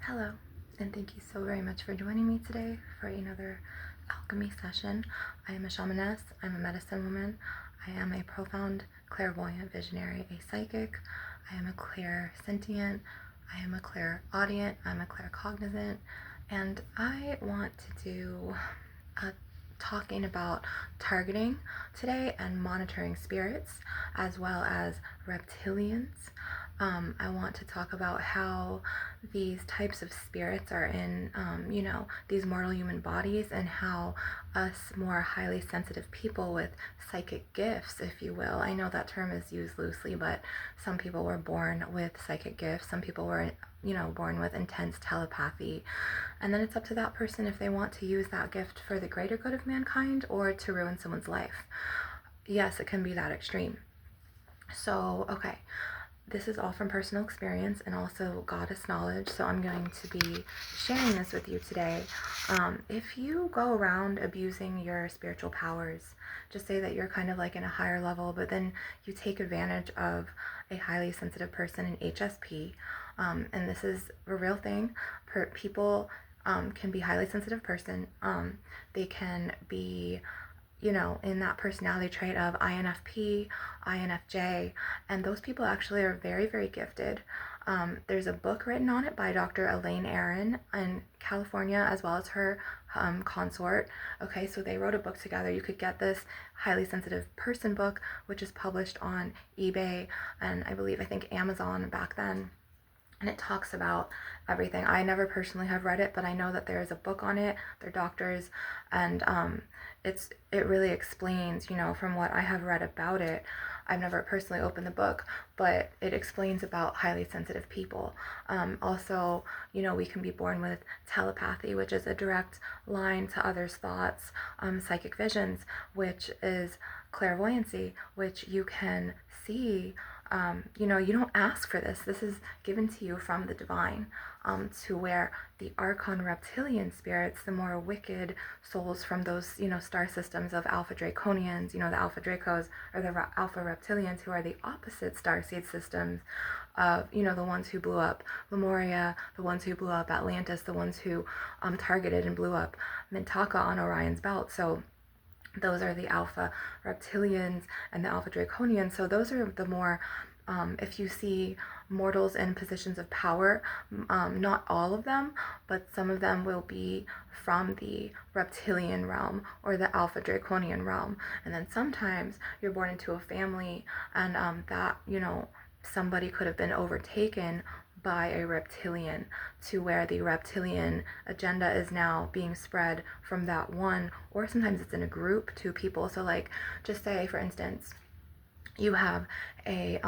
Hello, and thank you so very much for joining me today for another alchemy session. I am a shamaness, I'm a medicine woman, I am a profound clairvoyant visionary, a psychic, I am a clairsentient, I am a clairaudient, I'm a claircognizant, and I want to do a talking about targeting today and monitoring spirits as well as reptilians. I want to talk about how these types of spirits are in, these mortal human bodies, and how us more highly sensitive people with psychic gifts, if you will. I know that term is used loosely, but some people were born with psychic gifts. Some people were, born with intense telepathy. And then it's up to that person if they want to use that gift for the greater good of mankind or to ruin someone's life. Yes, it can be that extreme. So, okay, this is all from personal experience and also goddess knowledge, so I'm going to be sharing this with you today. If you go around abusing your spiritual powers, just say that you're kind of like in a higher level, but then you take advantage of a highly sensitive person in HSP, and this is a real thing. People can be highly sensitive person. They can be in that personality trait of INFP, INFJ, and those people actually are very, very gifted. There's a book written on it by Dr. Elaine Aron in California, as well as her consort. Okay, so they wrote a book together. You could get this highly sensitive person book, which is published on eBay and I think Amazon back then. And it talks about everything. I never personally have read it, but I know that there is a book on it. They're doctors, and it really explains, from what I have read about it. I've never personally opened the book, but it explains about highly sensitive people. Also, we can be born with telepathy, which is a direct line to others' thoughts, psychic visions, which is clairvoyancy, which you can see. You don't ask for this. This is given to you from the divine, to where the Archon reptilian spirits, the more wicked souls from those, star systems of Alpha Draconians, the Alpha Dracos, or the Alpha Reptilians, who are the opposite starseed systems of, the ones who blew up Lemuria, the ones who blew up Atlantis, the ones who targeted and blew up Mintaka on Orion's belt. So those are the Alpha Reptilians and the Alpha Draconians. So those are the more, if you see mortals in positions of power, not all of them, but some of them will be from the reptilian realm or the Alpha Draconian realm. And then sometimes you're born into a family, and that, somebody could have been overtaken by a reptilian, to where the reptilian agenda is now being spread from that one, or sometimes it's in a group, two people. So like, just say for instance, you have a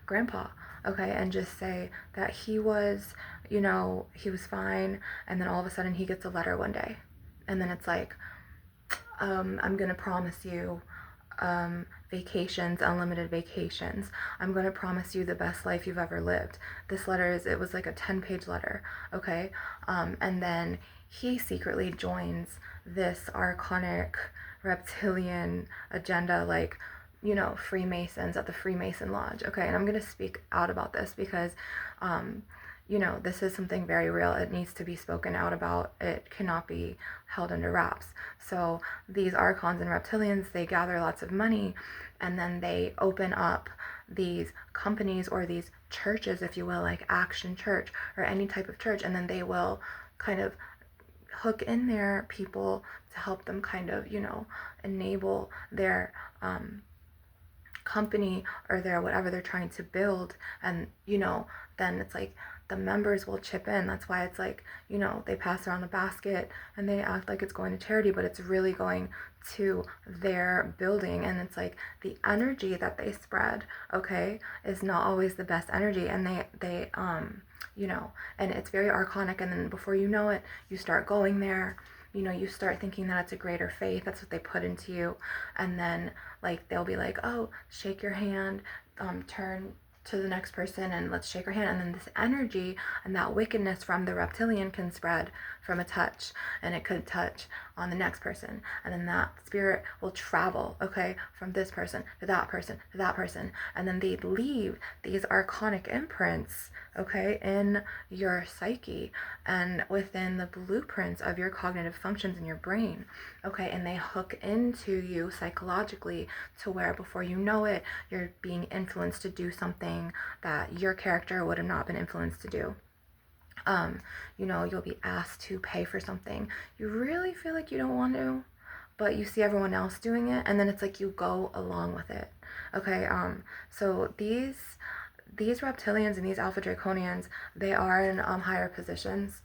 grandpa, okay, and just say that he was fine, and then all of a sudden he gets a letter one day, and then it's like, I'm gonna promise you vacations, unlimited vacations. I'm going to promise you the best life you've ever lived. This letter it was like a 10-page letter, okay? And then he secretly joins this archonic reptilian agenda, like, Freemasons at the Freemason Lodge, okay? And I'm going to speak out about this because, this is something very real. It needs to be spoken out about. It cannot be held under wraps. So these Archons and Reptilians, they gather lots of money, and then they open up these companies or these churches, if you will, like Action Church or any type of church, and then they will kind of hook in their people to help them kind of, enable their company or their whatever they're trying to build. And then it's like the members will chip in. That's why it's like, they pass around the basket and they act like it's going to charity, but it's really going to their building. And it's like the energy that they spread, okay, is not always the best energy. And they and it's very archonic. And then before you know it, you start going there. You start thinking that it's a greater faith. That's what they put into you. And then, like, they'll be like, oh, shake your hand, turn to the next person and let's shake our hand. And then this energy and that wickedness from the reptilian can spread from a touch. And it could touch on the next person, and then that spirit will travel, okay, from this person to that person to that person, and then they leave these archonic imprints, okay, in your psyche and within the blueprints of your cognitive functions in your brain, okay, and they hook into you psychologically to where before you know it, you're being influenced to do something that your character would have not been influenced to do. You'll be asked to pay for something. You really feel like you don't want to, but you see everyone else doing it, and then it's like you go along with it. Okay, so these reptilians and these alpha draconians, they are in higher positions,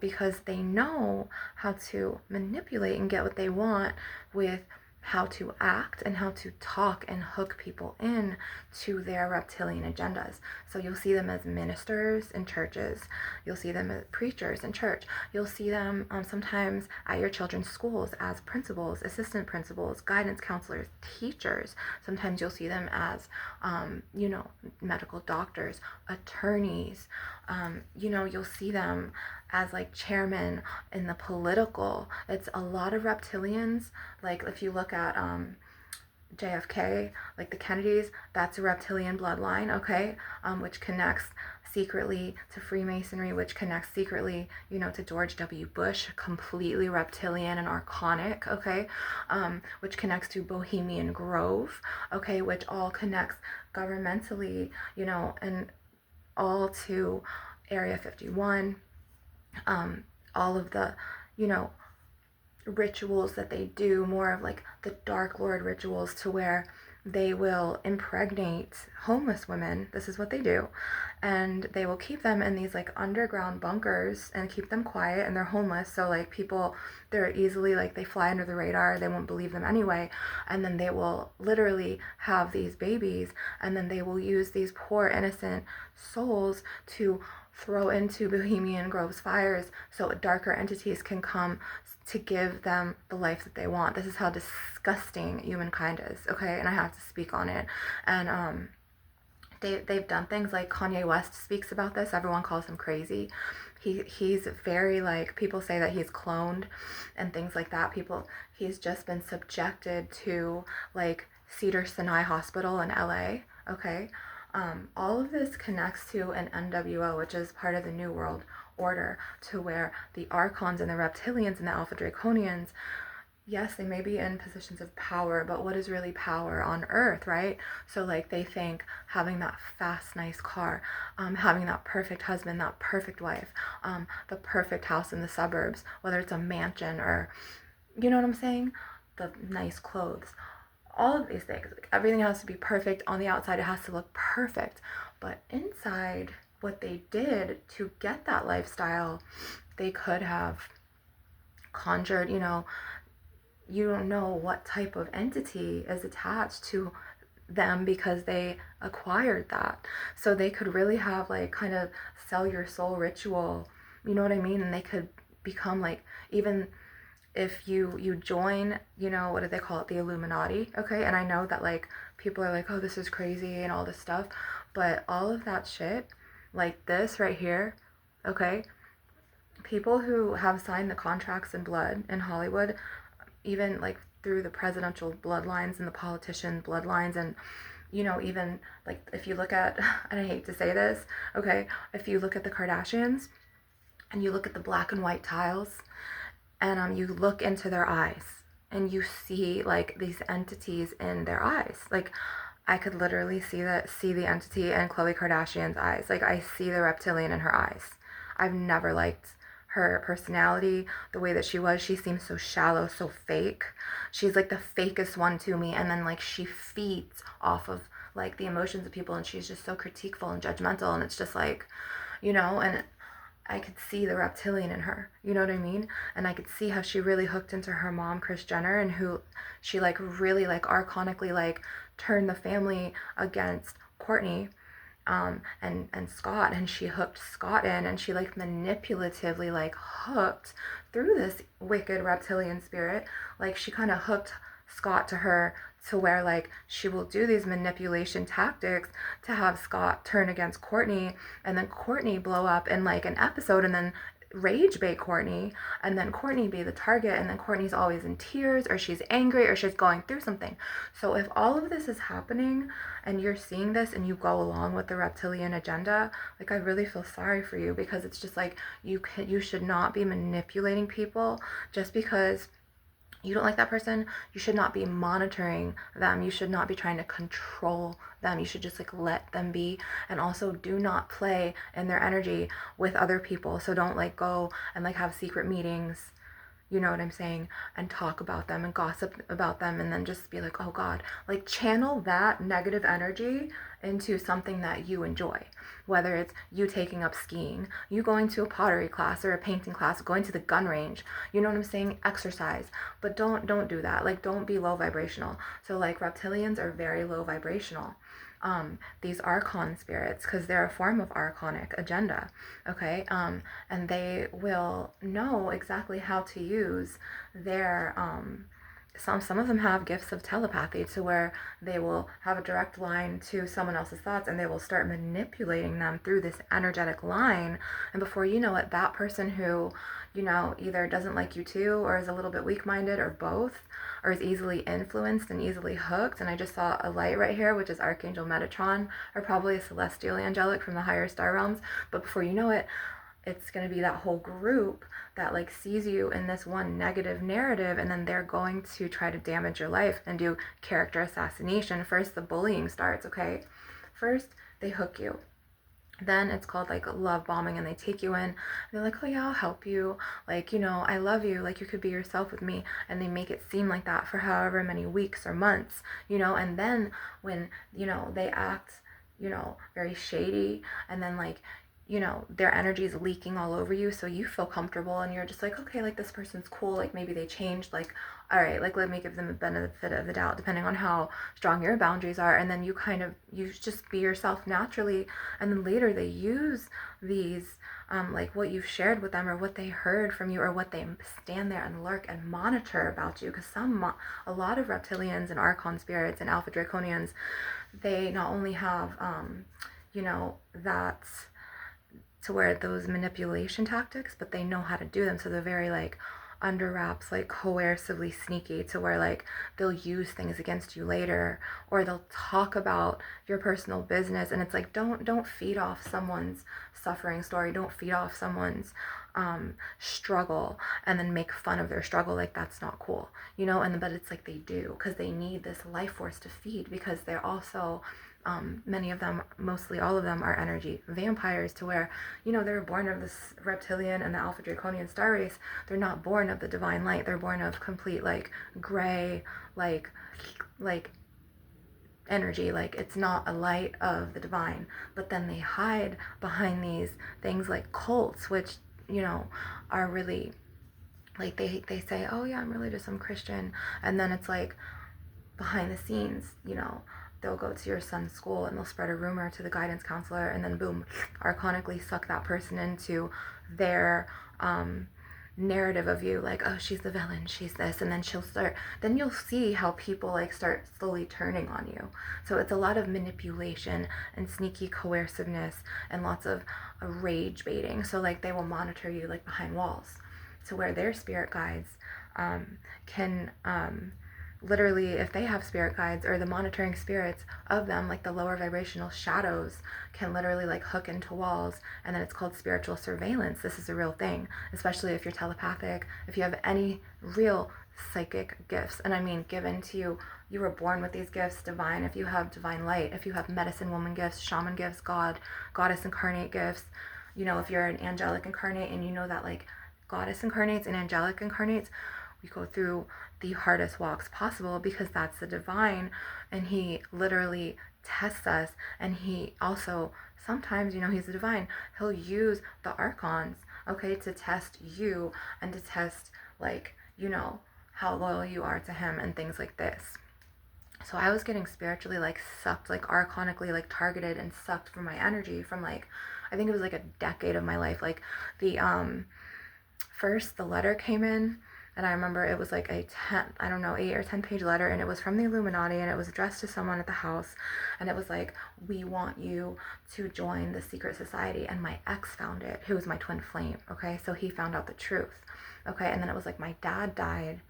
because they know how to manipulate and get what they want with how to act and how to talk and hook people in to their reptilian agendas. So you'll see them as ministers in churches. You'll see them as preachers in church. You'll see them sometimes at your children's schools as principals, assistant principals, guidance counselors, teachers. Sometimes you'll see them as, medical doctors, attorneys. You'll see them as like chairmen in the political. It's a lot of reptilians. Like if you look at JFK, like the Kennedys, that's a reptilian bloodline, okay, which connects secretly to Freemasonry, which connects secretly, to George W. Bush, completely reptilian and archonic, okay, which connects to Bohemian Grove, okay, which all connects governmentally, and all to Area 51, all of the, rituals that they do, more of like the Dark Lord rituals, to where they will impregnate homeless women. This is what they do. And they will keep them in these like underground bunkers and keep them quiet, and they're homeless. So like people, they're easily like, they fly under the radar. They won't believe them anyway. And then they will literally have these babies, and then they will use these poor innocent souls to throw into Bohemian Grove's fires so darker entities can come to give them the life that they want. This is how disgusting humankind is, okay? And I have to speak on it. And they've done things like Kanye West speaks about this. Everyone calls him crazy. He's very like, people say that he's cloned and things like that. He's just been subjected to like Cedars-Sinai Hospital in LA, okay? All of this connects to an NWO, which is part of the New World Order, to where the Archons and the Reptilians and the Alpha Draconians, yes, they may be in positions of power, but what is really power on Earth, right? So like they think having that fast, nice car, having that perfect husband, that perfect wife, the perfect house in the suburbs, whether it's a mansion or, you know what I'm saying? The nice clothes. All of these things, like everything has to be perfect on the outside. It has to look perfect, but inside, what they did to get that lifestyle, they could have conjured, you don't know what type of entity is attached to them because they acquired that. So they could really have like kind of sell your soul ritual, you know what I mean? And they could become like, even if you join, what do they call it, the Illuminati, okay? And I know that like people are like, oh, this is crazy and all this stuff, but all of that shit, like this right here, okay, people who have signed the contracts in blood in Hollywood, even like through the presidential bloodlines and the politician bloodlines, and even like if you look at, and I hate to say this, okay, if you look at the Kardashians and you look at the black and white tiles, and you look into their eyes and you see like these entities in their eyes. Like I could literally see the entity in Khloe Kardashian's eyes. Like I see the reptilian in her eyes. I've never liked her personality, the way that she was. She seems so shallow, so fake. She's like the fakest one to me. And then like she feeds off of like the emotions of people, and she's just so critiqueful and judgmental, and it's just like, and I could see the reptilian in her, you know what I mean? And I could see how she really hooked into her mom, Kris Jenner, and who she like really like archonically like turned the family against Kourtney, and Scott, and she hooked Scott in, and she like manipulatively like hooked through this wicked reptilian spirit, like she kind of hooked Scott to her, to where like she will do these manipulation tactics to have Scott turn against Kourtney, and then Kourtney blow up in like an episode, and then rage bait Courtney, and then Courtney be the target, and then Courtney's always in tears, or she's angry, or she's going through something. So if all of this is happening and you're seeing this and you go along with the reptilian agenda, like, I really feel sorry for you, because it's just like, you should not be manipulating people just because you don't like that person. You should not be monitoring them. You should not be trying to control them. You should just like let them be. And also do not play in their energy with other people. So don't like go and like have secret meetings, you know what I'm saying, and talk about them and gossip about them, and then just be like, oh God, like channel that negative energy into something that you enjoy. Whether it's you taking up skiing, you going to a pottery class or a painting class, going to the gun range, you know what I'm saying, exercise. But don't do that. Like, don't be low vibrational. So like reptilians are very low vibrational. These Archon spirits, because they're a form of Archonic agenda, okay? And they will know exactly how to use their, some of them have gifts of telepathy, to where they will have a direct line to someone else's thoughts, and they will start manipulating them through this energetic line. And before you know it, that person who, you know, either doesn't like you too, or is a little bit weak-minded, or both, or is easily influenced and easily hooked. And I just saw a light right here, which is Archangel Metatron, or probably a celestial angelic from the higher star realms. But before you know it, it's going to be that whole group that like sees you in this one negative narrative, and then they're going to try to damage your life and do character assassination. First, the bullying starts, okay? First, they hook you. Then it's called like love bombing, and they take you in, and they're like, oh yeah, I'll help you, like, you know, I love you, like you could be yourself with me. And they make it seem like that for however many weeks or months, you know. And then when, you know, they act, you know, very shady, and then like, you know, their energy is leaking all over you, so you feel comfortable, and you're just like, okay, like this person's cool, like maybe they changed, like, all right, like let me give them the benefit of the doubt, depending on how strong your boundaries are. And then you kind of, you just be yourself naturally, and then later they use these, like what you've shared with them, or what they heard from you, or what they stand there and lurk and monitor about you. Because a lot of reptilians and Archon spirits and Alpha Draconians, they not only have, you know, that, to where those manipulation tactics, but they know how to do them. So they're very like under wraps, like coercively sneaky, to where like they'll use things against you later, or they'll talk about your personal business. And it's like, don't feed off someone's suffering story. Don't feed off someone's struggle and then make fun of their struggle. Like, that's not cool, you know. And but it's like they do, because they need this life force to feed, because they're also, many of them, mostly all of them, are energy vampires, to where, you know, they're born of this reptilian and the Alpha Draconian star race. They're not born of the divine light. They're born of complete like gray, like energy. Like, it's not a light of the divine. But then they hide behind these things like cults, which, you know, are really like, they say, oh yeah, I'm really just some Christian, and then it's like behind the scenes, you know, they'll go to your son's school and they'll spread a rumor to the guidance counselor, and then boom, archonically suck that person into their narrative of you, like, oh, she's the villain, she's this. And then then you'll see how people like start slowly turning on you. So it's a lot of manipulation and sneaky coerciveness, and lots of rage baiting. So like, they will monitor you like behind walls, to where their spirit guides can literally, if they have spirit guides, or the monitoring spirits of them, like the lower vibrational shadows, can literally like hook into walls. And then it's called spiritual surveillance. This is a real thing, especially if you're telepathic, if you have any real psychic gifts. And I mean, given to you, you were born with these gifts, divine. If you have divine light, if you have medicine woman gifts, shaman gifts, goddess incarnate gifts, you know, if you're an angelic incarnate, and you know that like goddess incarnates and angelic incarnates, we go through the hardest walks possible, because that's the divine, and he literally tests us. And he also, sometimes, you know, he's the divine, he'll use the archons, okay, to test you, and to test, like, you know, how loyal you are to him, and things like this. So I was getting spiritually like sucked, like archonically like targeted and sucked from my energy, from like, I think it was like a decade of my life. Like the first the letter came in, And I remember it was like a 10, I don't know, 8 or 10 page letter, and it was from the Illuminati, and it was addressed to someone at the house. And it was like, we want you to join the secret society. And my ex found it, who was my twin flame. Okay. So he found out the truth. Okay. And then it was like, my dad died.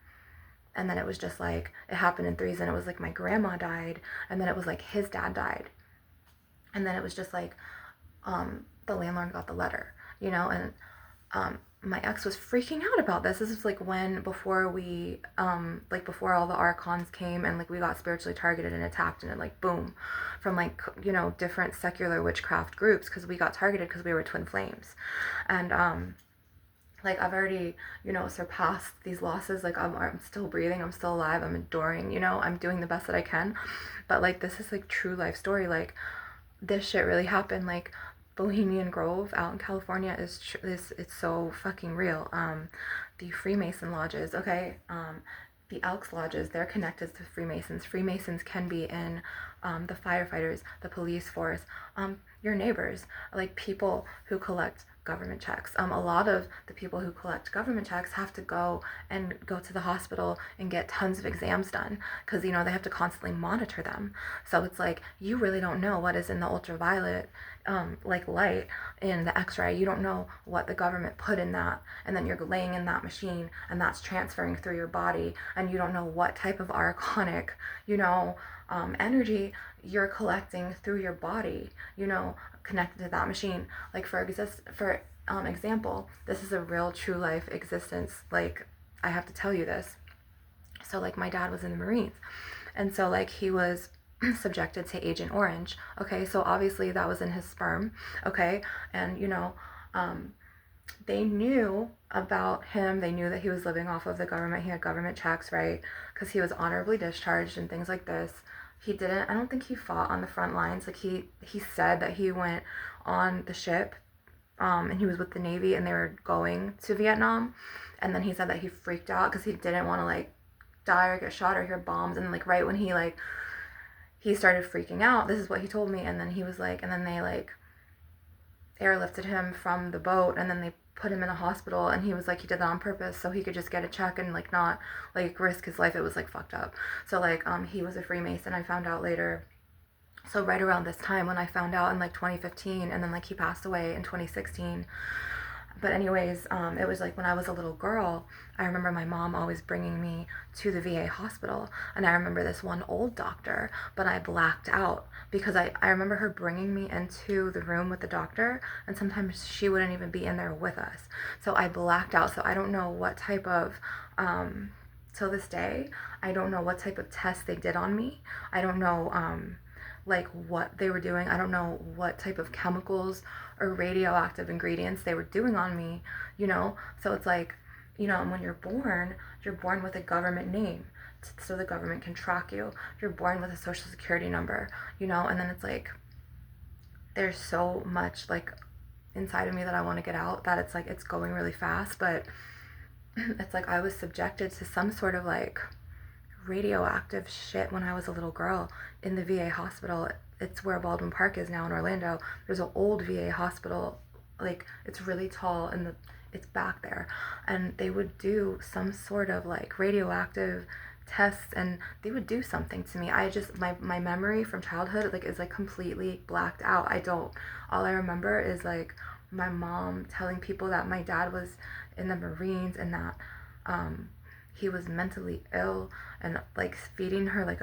And then it was just like, it happened in threes. And it was like, my grandma died. And then it was like, his dad died. And then it was just like, the landlord got the letter, and my ex was freaking out about this. This is like before we, before all the Archons came and like we got spiritually targeted and attacked, and then like boom, from like, different secular witchcraft groups, because we got targeted because we were twin flames. And like I've already, surpassed these losses. Like I'm still breathing, I'm still alive, I'm enduring, I'm doing the best that I can. But like this is like true life story. Like this shit really happened. Like Bohemian Grove out in California is it's so fucking real. The Freemason lodges, okay, the Elks lodges, they're connected to Freemasons. Freemasons can be in the firefighters, the police force, your neighbors, like people who collect government checks. A lot of the people who collect government checks have to go to the hospital and get tons of exams done, because they have to constantly monitor them. So it's like, you really don't know what is in the ultraviolet like light in the x-ray. You don't know what the government put in that, and then you're laying in that machine and that's transferring through your body, and you don't know what type of archonic energy you're collecting through your body, connected to that machine. Like for example, this is a real true life existence. Like I have to tell you this. So like my dad was in the Marines, and so like he was subjected to Agent Orange. Okay, so obviously that was in his sperm. Okay, and they knew about him. They knew that he was living off of the government. He had government checks, right? Because he was honorably discharged and things like this. He didn't, I don't think he fought on the front lines. Like he said that he went on the ship, and he was with the Navy and they were going to Vietnam. And then he said that he freaked out because he didn't want to like die or get shot or hear bombs. And like right when he started freaking out, this is what he told me. And then he was like, and then they like airlifted him from the boat, and then they put him in a hospital, and he was like, he did that on purpose so he could just get a check and like not like risk his life. It was like fucked up. So like he was a Freemason, I found out later. So right around this time when I found out in like 2015, and then like he passed away in 2016. But anyways, it was like when I was a little girl, I remember my mom always bringing me to the VA hospital. And I remember this one old doctor, but I blacked out because I remember her bringing me into the room with the doctor, and sometimes she wouldn't even be in there with us. So I blacked out. So I don't know what type of, till this day, I don't know what type of test they did on me. I don't know, like what they were doing. I don't know what type of chemicals or radioactive ingredients they were doing on me, So it's like, when you're born with a government name, so the government can track you. You're born with a social security number, and then it's like, there's so much like inside of me that I want to get out, that it's like, it's going really fast. But it's like I was subjected to some sort of like radioactive shit when I was a little girl in the VA hospital. It's where Baldwin Park is now in Orlando. There's an old VA hospital, like it's really tall, and it's back there, and they would do some sort of like radioactive tests, and they would do something to me. I just my memory from childhood like is like completely blacked out. All I remember is like my mom telling people that my dad was in the Marines, and that he was mentally ill, and like feeding them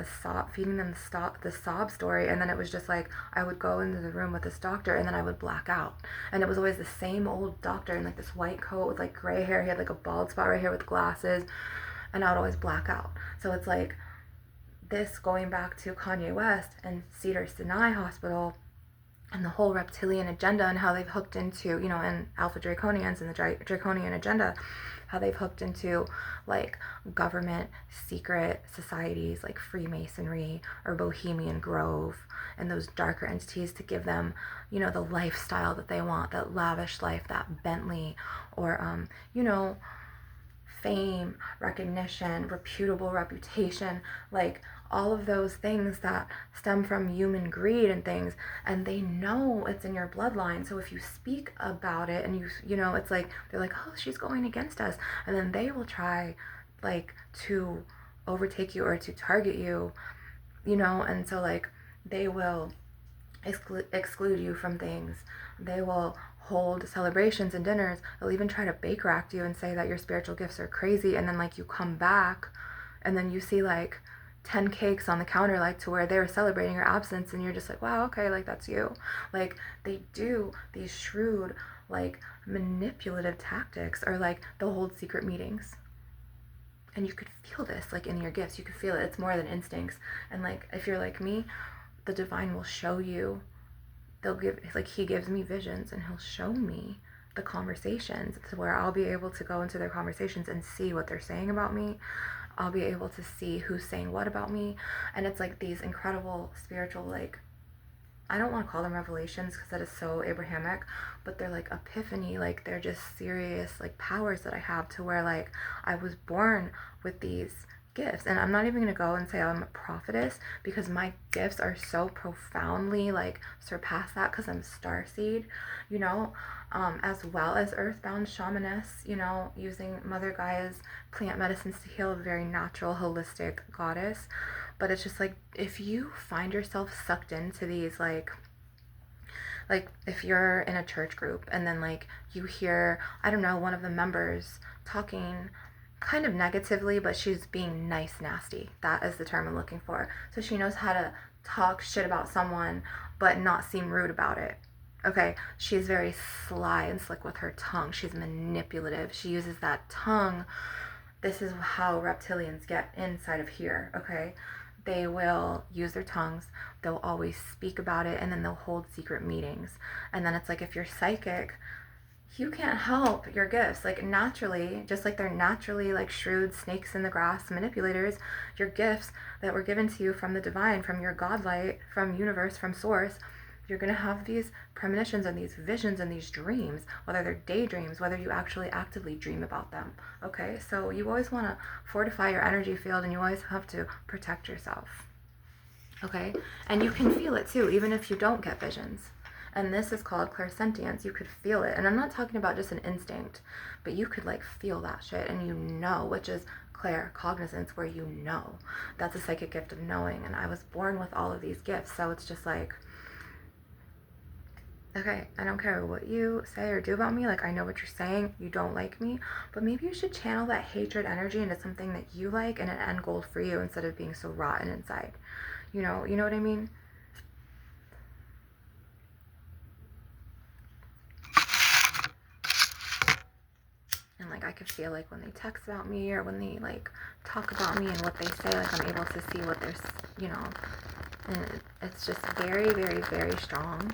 the sob story. And then it was just like I would go into the room with this doctor, and then I would black out, and it was always the same old doctor in like this white coat with like gray hair. He had like a bald spot right here with glasses, and I would always black out. So it's like this going back to Kanye West and Cedars-Sinai Hospital and the whole reptilian agenda, and how they've hooked into, and Alpha Draconians and the Draconian agenda, how they've hooked into like government secret societies like Freemasonry or Bohemian Grove and those darker entities to give them, the lifestyle that they want, that lavish life, that Bentley, or, fame, recognition, reputable reputation. Like all of those things that stem from human greed and things, and they know it's in your bloodline. So if you speak about it and you know, it's like they're like, oh, she's going against us, and then they will try like to overtake you or to target you, you know. And so like they will exclude you from things. They will hold celebrations and dinners. They'll even try to bake rack you and say that your spiritual gifts are crazy, and then like you come back and then you see like 10 cakes on the counter, like to where they were celebrating your absence, and you're just like, wow, okay, like that's you. Like they do these shrewd like manipulative tactics, or like they'll hold secret meetings, and you could feel this like in your gifts. You could feel it. It's more than instincts. And like if you're like me, the divine will show you. They'll give, like, he gives me visions and he'll show me the conversations to where I'll be able to go into their conversations and see what they're saying about me. I'll be able to see who's saying what about me. And it's like these incredible spiritual, like, I don't want to call them revelations because that is so Abrahamic, but they're like epiphany, like they're just serious like powers that I have, to where like I was born with these gifts. And I'm not even going to go and say I'm a prophetess, because my gifts are so profoundly like surpass that, because I'm starseed, you know, as well as earthbound shamaness, you know, using Mother Gaia's plant medicines to heal, a very natural holistic goddess. But it's just like, if you find yourself sucked into these like if you're in a church group and then like you hear, I don't know, one of the members talking kind of negatively, but she's being nice nasty. That is the term I'm looking for. So she knows how to talk shit about someone but not seem rude about it. Okay, she's very sly and slick with her tongue. She's manipulative. She uses that tongue. This is how reptilians get inside of here, okay? They will use their tongues. They'll always speak about it, and then they'll hold secret meetings. And then it's like, if you're psychic, you can't help your gifts. Like naturally, just like they're naturally like shrewd snakes in the grass manipulators, your gifts that were given to you from the divine, from your godlight, from universe, from source, you're going to have these premonitions and these visions and these dreams, whether they're daydreams, whether you actually actively dream about them. Okay, so you always want to fortify your energy field, and you always have to protect yourself. Okay, and you can feel it too, even if you don't get visions. And this is called clairsentience. You could feel it. And I'm not talking about just an instinct, but you could like feel that shit, and you know, which is claircognizance, where you know. That's a psychic gift of knowing. And I was born with all of these gifts. So it's just like, okay, I don't care what you say or do about me. Like, I know what you're saying. You don't like me. But maybe you should channel that hatred energy into something that you like and an end goal for you, instead of being so rotten inside. You know what I mean? And like I could feel like when they text about me, or when they like talk about me and what they say, like I'm able to see what they're, you know, and it's just very, very, very strong.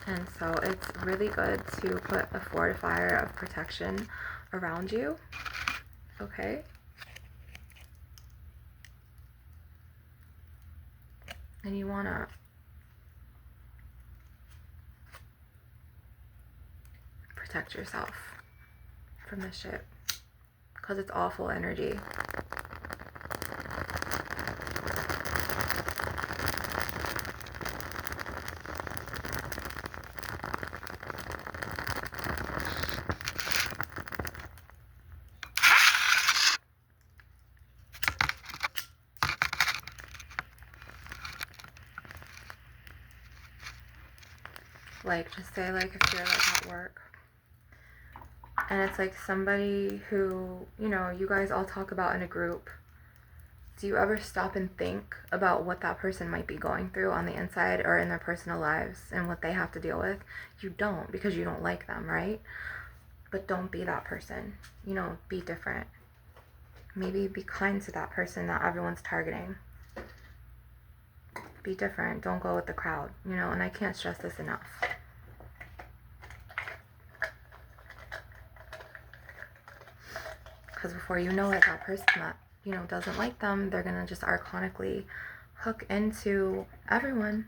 And so it's really good to put a fortifier of protection around you. Okay? And you want to protect yourself from this shit, because it's awful energy. Like, just say, like, if you're, like, at work, and it's, like, somebody who, you know, you guys all talk about in a group, do you ever stop and think about what that person might be going through on the inside or in their personal lives and what they have to deal with? You don't, because you don't like them, right? But don't be that person. You know, be different. Maybe be kind to that person that everyone's targeting. Be different. Don't go with the crowd, you know, and I can't stress this enough. Because before you know it, that person that, you know, doesn't like them, they're going to just archonically hook into everyone.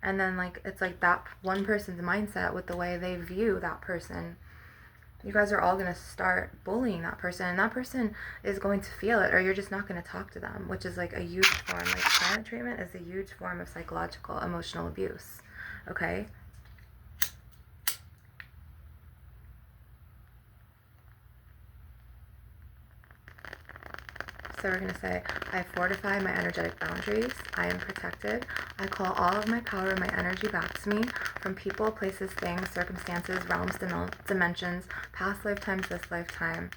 And then, like, it's like that one person's mindset with the way they view that person you guys are all going to start bullying that person, and that person is going to feel it, or you're just not going to talk to them, which is like a huge form. Like silent treatment is a huge form of psychological emotional abuse. Okay. So we're going to say, I fortify my energetic boundaries. I am protected. I call all of my power and my energy back to me from people, places, things, circumstances, realms, dimensions, past lifetimes, this lifetime,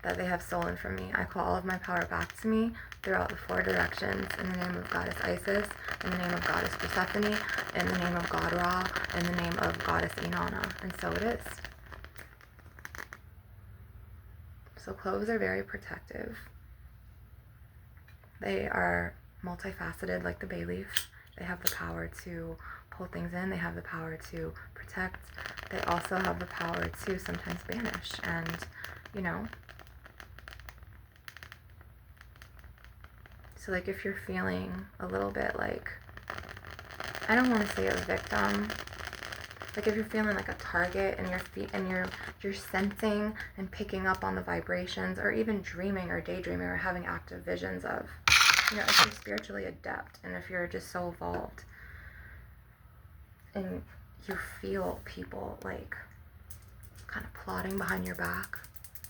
that they have stolen from me. I call all of my power back to me throughout the 4 directions, in the name of Goddess Isis, in the name of Goddess Persephone, in the name of God Ra, in the name of Goddess Inanna. And so it is. So cloves are very protective. They are multifaceted like the bay leaf. They have the power to pull things in. They have the power to protect. They also have the power to sometimes banish. And, you know, so like if you're feeling a little bit like, I don't want to say a victim, like if you're feeling like a target and you're sensing and picking up on the vibrations, or even dreaming or daydreaming or having active visions of, you know, if you're spiritually adept and if you're just so evolved and you feel people like kind of plotting behind your back,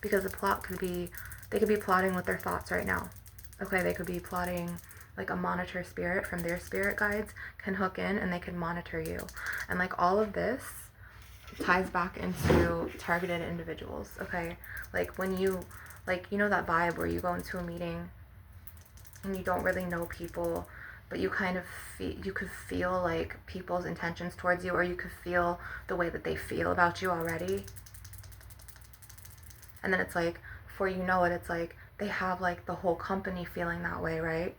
because the plot could be, they could be plotting with their thoughts right now. Okay, they could be plotting, like a monitor spirit from their spirit guides can hook in and they can monitor you. And like all of this ties back into targeted individuals. Okay, like when you, like, you know that vibe where you go into a meeting and you don't really know people, but you kind of feel, you could feel like people's intentions towards you, or you could feel the way that they feel about you already. And then it's like, before you know it, it's like they have like the whole company feeling that way, right?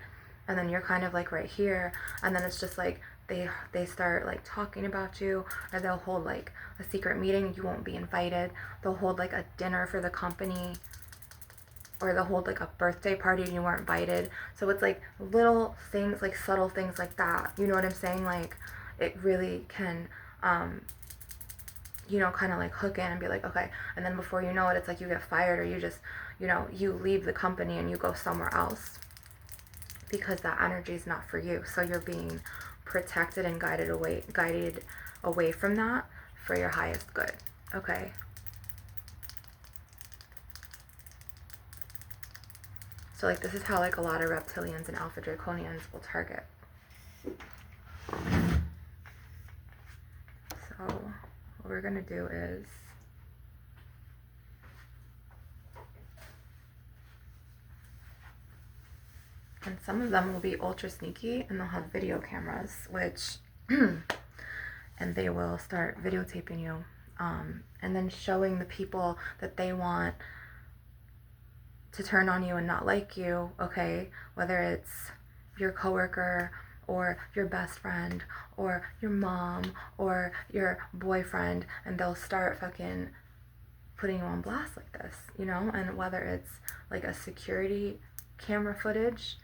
And then you're kind of like right here, and then it's just like they start like talking about you, or they'll hold like a secret meeting, you won't be invited. They'll hold like a dinner for the company, or they'll hold like a birthday party and you weren't invited. So it's like little things, like subtle things like that. You know what I'm saying? Like it really can, you know, kind of like hook in and be like, okay. And then before you know it, it's like you get fired, or you just, you know, you leave the company and you go somewhere else because that energy is not for you. So you're being protected and guided away from that for your highest good. Okay. So like this is how like a lot of reptilians and alpha draconians will target. So what we're gonna do is, and some of them will be ultra sneaky and they'll have video cameras, which and they will start videotaping you, and then showing the people that they want to turn on you and not like you, okay? Whether it's your coworker or your best friend or your mom or your boyfriend, and they'll start fucking putting you on blast like this, you know? And whether it's like a security camera footage,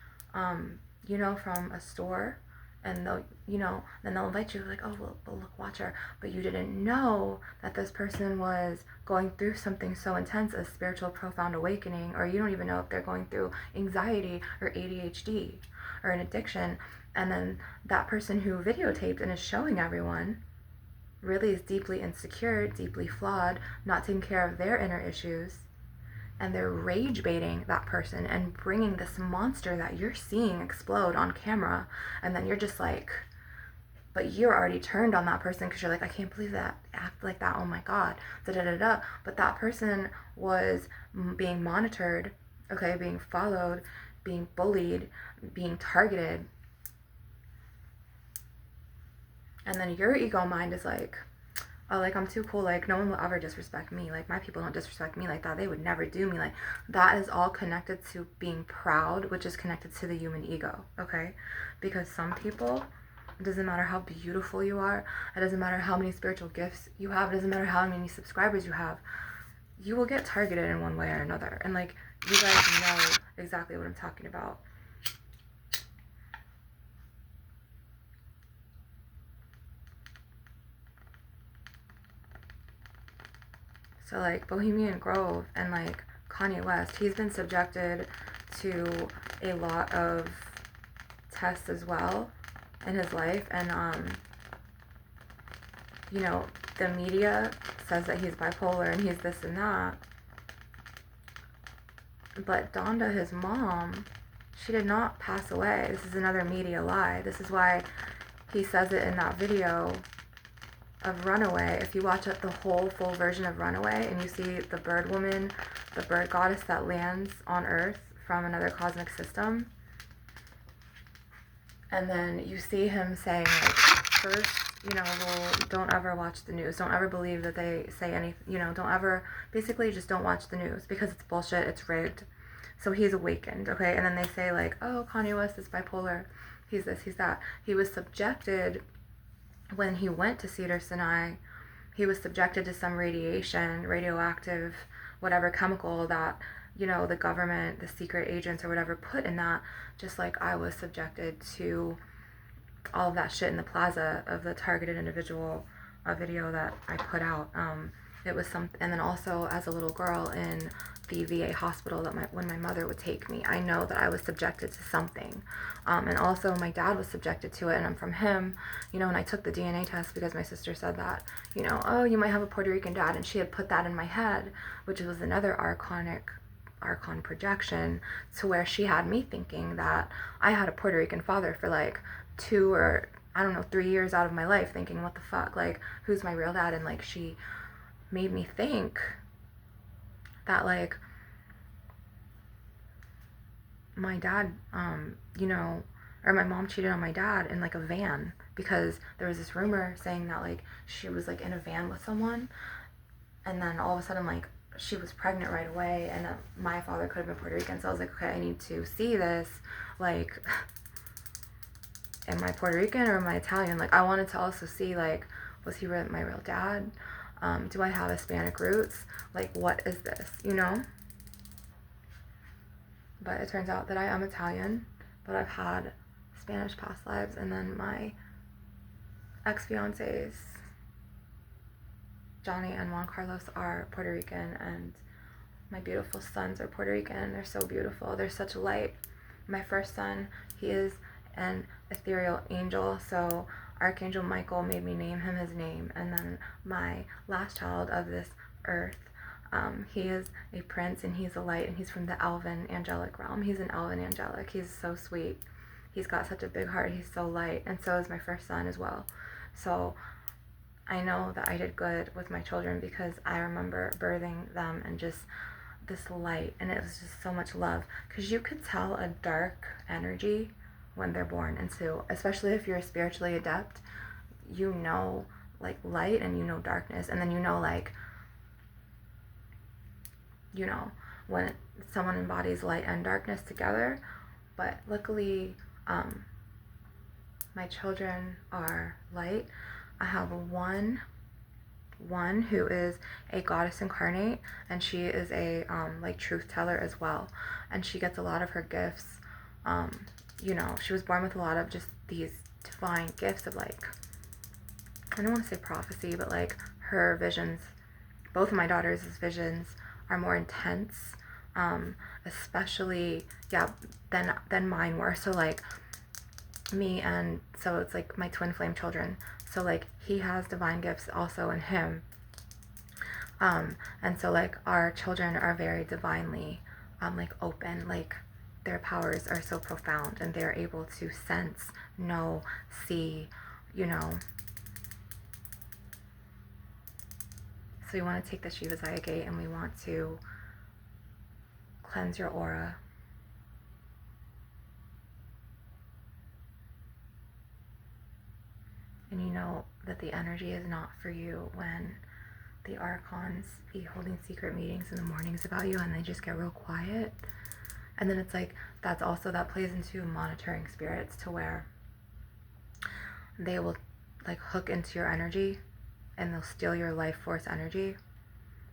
you know, from a store, and they'll, you know, then they'll invite you like, oh, well, look, watch her, but you didn't know that this person was going through something so intense as spiritual profound awakening, or you don't even know if they're going through anxiety or ADHD or an addiction. And then that person who videotaped and is showing everyone really is deeply insecure, deeply flawed, not taking care of their inner issues, and they're rage baiting that person and bringing this monster that you're seeing explode on camera, and then you're just like, but you're already turned on that person because you're like, I can't believe that, act like that, oh my god, da da da da. But that person was being monitored, okay, being followed, being bullied, being targeted, and then your ego mind is like, oh, like, I'm too cool, like, no one will ever disrespect me, like, my people don't disrespect me like that, they would never do me, like, that is all connected to being proud, which is connected to the human ego, okay? Because some people, it doesn't matter how beautiful you are, it doesn't matter how many spiritual gifts you have, it doesn't matter how many subscribers you have, you will get targeted in one way or another. And like, you guys know exactly what I'm talking about. So like Bohemian Grove and like Kanye West, he's been subjected to a lot of tests as well in his life. And you know, the media says that he's bipolar and he's this and that. But Donda, his mom, she did not pass away. This is another media lie. This is why he says it in that video of Runaway. If you watch the whole full version of Runaway and you see the bird woman, the bird goddess that lands on Earth from another cosmic system, and then you see him saying, like, first, you know, well, don't ever watch the news. Don't ever believe that they say anything, you know, don't ever, basically just don't watch the news because it's bullshit, it's rigged. So he's awakened, okay? And then they say, like, oh, Kanye West is bipolar. He's this, he's that. He was subjected, when he went to Cedars-Sinai, he was subjected to some radiation, radioactive, whatever chemical that, you know, the government, the secret agents or whatever put in that, just like I was subjected to all of that shit in the plaza of the targeted individual video that I put out. It was some, and then also as a little girl in the VA hospital that when my mother would take me, I know that I was subjected to something. And also my dad was subjected to it, and I'm from him, you know, and I took the DNA test because my sister said that, you know, oh, you might have a Puerto Rican dad, and she had put that in my head, which was another Archon projection, to where she had me thinking that I had a Puerto Rican father for like 2 or I don't know 3 years out of my life, thinking what the fuck, like who's my real dad. And like she made me think that like my dad, you know, or my mom cheated on my dad in like a van, because there was this rumor saying that like she was like in a van with someone, and then all of a sudden like she was pregnant right away, and my father could have been Puerto Rican. So I was like, okay, I need to see this, like, am I Puerto Rican or am I Italian? Like, I wanted to also see, like, was he my real dad? Do I have Hispanic roots? Like, what is this, you know? But it turns out that I am Italian, but I've had Spanish past lives, and then my ex-fiancés, Johnny and Juan Carlos, are Puerto Rican, and my beautiful sons are Puerto Rican. They're so beautiful. They're such light. My first son, he is an ethereal angel, so Archangel Michael made me name him his name. And then my last child of this earth, he is a prince, and he's a light, and he's from the elven angelic realm. He's an elven angelic. He's so sweet. He's got such a big heart. He's so light, and so is my first son as well. So I know that I did good with my children, because I remember birthing them and just this light, and it was just so much love, because you could tell a dark energy when they're born. And so especially if you're spiritually adept, you know, like, light, and you know darkness, and then you know, like, you know, when someone embodies light and darkness together. But luckily, my children are light. I have one who is a goddess incarnate, and she is a like truth teller as well, and she gets a lot of her gifts, you know, she was born with a lot of just these divine gifts of, like, I don't want to say prophecy, but like her visions, both of my daughters' visions are more intense, especially, yeah, than mine were. So like me, and so it's like my twin flame children, so like he has divine gifts also in him, and so like our children are very divinely like open, like their powers are so profound, and they're able to sense, know, see, you know. So we want to take the Shiva Zaya gate, and we want to cleanse your aura. And you know that the energy is not for you when the Archons be holding secret meetings in the mornings about you, and they just get real quiet. And then it's like, that's also, that plays into monitoring spirits, to where they will like hook into your energy, and they'll steal your life force energy.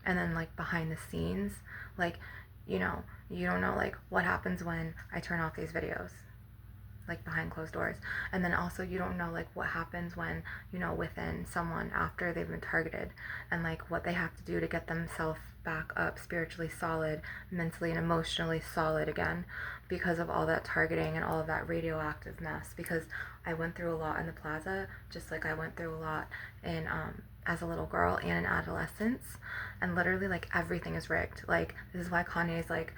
And then like behind the scenes, like, you know, you don't know like what happens when I turn off these videos. like behind closed doors. And then also you don't know like what happens when, you know, within someone after they've been targeted, and like what they have to do to get themselves back up spiritually solid, mentally and emotionally solid again, because of all that targeting and all of that radioactive mess. Because I went through a lot in the plaza, just like I went through a lot in as a little girl and in adolescence, and literally like everything is rigged. Like this is why Kanye's like,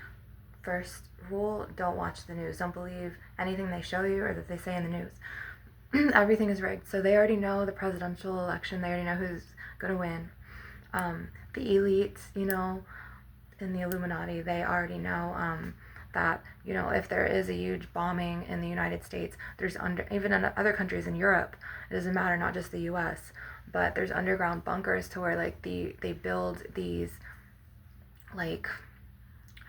first rule, don't watch the news, don't believe anything they show you or that they say in the news. Everything is rigged. So they already know the presidential election, they already know who's gonna win. The elite, you know, in the Illuminati, they already know that, you know, if there is a huge bombing in the United States, there's even in other countries in Europe, it doesn't matter, not just the US, but there's underground bunkers to where like they build these, like,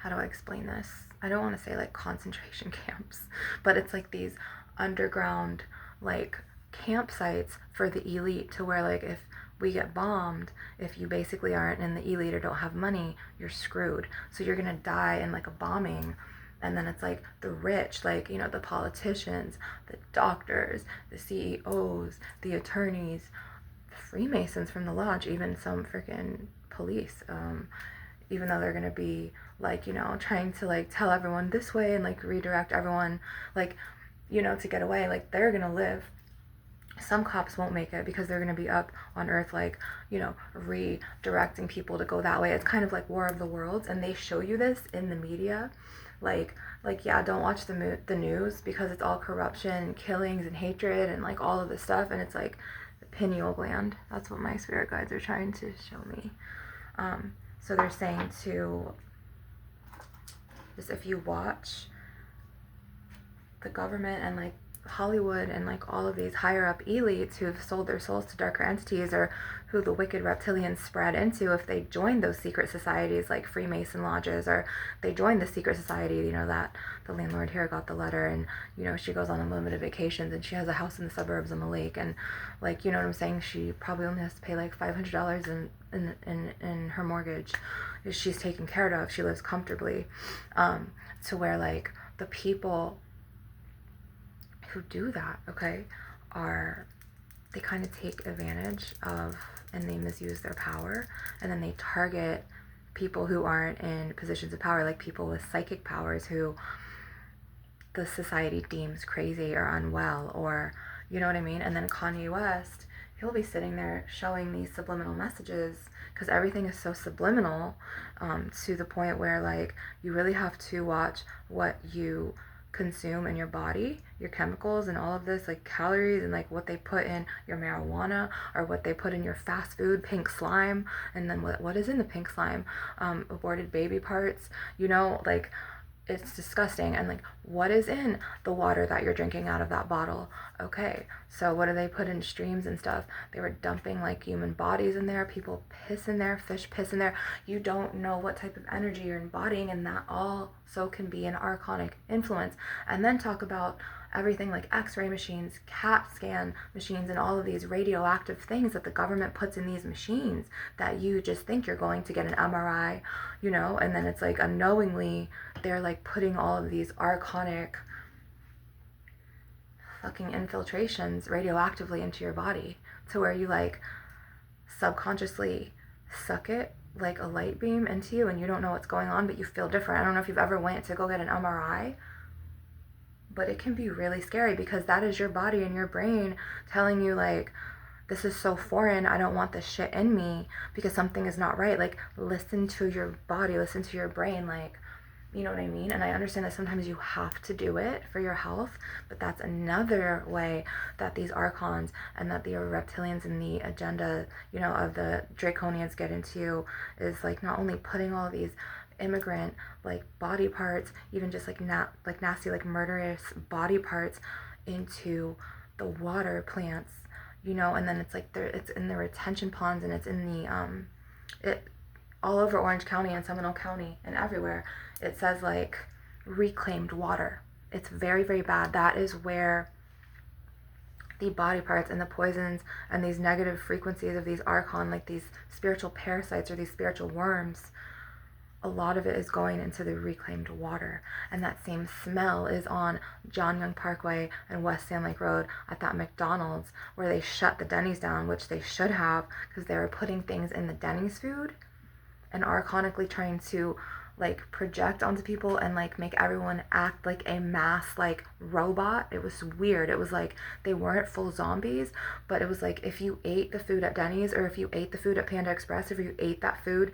how do I explain this? I don't want to say like concentration camps, but it's like these underground like campsites for the elite, to where like if we get bombed, if you basically aren't in the elite or don't have money, you're screwed. So you're gonna die in like a bombing. And then it's like the rich, like, you know, the politicians, the doctors, the CEOs, the attorneys, the Freemasons from the lodge, even some freaking police, even though they're gonna be like, you know, trying to like tell everyone this way and like redirect everyone, like, you know, to get away, like they're gonna live. Some cops won't make it because they're gonna be up on earth, like, you know, redirecting people to go that way. It's kind of like War of the Worlds, and they show you this in the media, like yeah, don't watch the news because it's all corruption and killings and hatred and like all of this stuff. And it's like the pineal gland. That's what my spirit guides are trying to show me. So they're saying to just, if you watch the government and like Hollywood and like all of these higher up elites who have sold their souls to darker entities, or who the wicked reptilians spread into, if they join those secret societies like Freemason lodges, or they join the secret society, you know, that the landlord here got the letter, and, you know, she goes on unlimited vacations and she has a house in the suburbs on the lake, and like, you know what I'm saying, she probably only has to pay like $500 in her mortgage. She's taken care of, she lives comfortably, to where like the people who do that, okay, they kind of take advantage of, and they misuse their power, and then they target people who aren't in positions of power, like people with psychic powers who the society deems crazy or unwell, or, you know what I mean. And then Kanye West, he'll be sitting there showing these subliminal messages, because everything is so subliminal, to the point where like you really have to watch what you consume in your body, your chemicals and all of this, like calories, and like what they put in your marijuana, or what they put in your fast food, pink slime, and then what is in the pink slime, aborted baby parts, you know, like it's disgusting. And like what is in the water that you're drinking out of that bottle? Okay, so what do they put in streams and stuff? They were dumping like human bodies in there, people piss in there, fish piss in there. You don't know what type of energy you're embodying, and that also can be an archonic influence. And then talk about everything like x-ray machines, CAT scan machines, and all of these radioactive things that the government puts in these machines, that you just think you're going to get an MRI, you know, and then it's like unknowingly they're like putting all of these archonic fucking infiltrations radioactively into your body, to where you like subconsciously suck it like a light beam into you, and you don't know what's going on, but you feel different. I don't know if you've ever went to go get an MRI, but it can be really scary, because that is your body and your brain telling you like, this is so foreign, I don't want this shit in me, because something is not right. Like, listen to your body, listen to your brain, like, you know what I mean? And I understand that sometimes you have to do it for your health, but that's another way that these Archons and that the reptilians and the agenda, you know, of the Draconians get into, is like not only putting all these immigrant like body parts, even just like like nasty, like murderous body parts, into the water plants, you know, and then it's like it's in the retention ponds, and it's in the it all over Orange County and Seminole County and everywhere. It says like reclaimed water. It's very, very bad. That is where the body parts and the poisons and these negative frequencies of these archon, like these spiritual parasites or these spiritual worms, a lot of it is going into the reclaimed water. And that same smell is on John Young Parkway and West Sand Lake Road at that McDonald's where they shut the Denny's down, which they should have, because they were putting things in the Denny's food and archonically trying to like project onto people and like make everyone act like a mass like robot. It was weird. It was like they weren't full zombies, but it was like if you ate the food at Denny's or if you ate the food at Panda Express, if you ate that food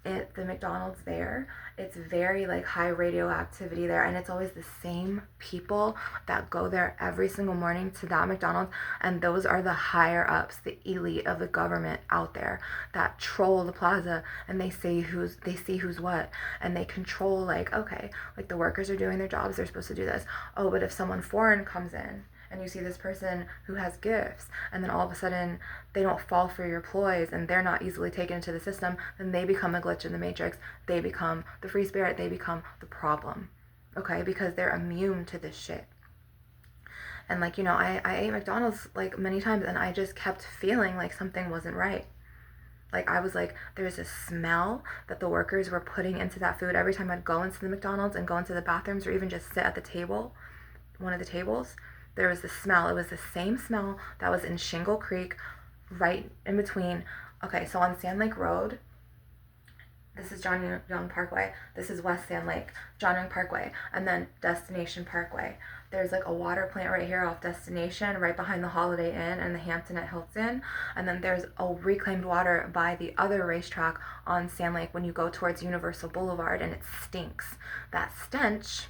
at the McDonald's there, it's very like high radioactivity there, and it's always the same people that go there every single morning to that McDonald's, and those are the higher ups, the elite of the government out there that troll the plaza, and they see who's what, and they control like, okay, like the workers are doing their jobs, they're supposed to do this. Oh, but if someone foreign comes in and you see this person who has gifts and then all of a sudden they don't fall for your ploys and they're not easily taken into the system, then they become a glitch in the matrix. They become the free spirit. They become the problem, okay? Because they're immune to this shit. And like, you know, I ate McDonald's like many times and I just kept feeling like something wasn't right. Like I was like, there's a smell that the workers were putting into that food. Every time I'd go into the McDonald's and go into the bathrooms or even just sit at the table, one of the tables, there was the smell. It was the same smell that was in Shingle Creek, right in between. Okay, so on Sand Lake Road, this is John Young Parkway. This is West Sand Lake, John Young Parkway, and then Destination Parkway. There's like a water plant right here off Destination, right behind the Holiday Inn and the Hampton at Hilton. And then there's a reclaimed water by the other racetrack on Sand Lake when you go towards Universal Boulevard, and it stinks. That stench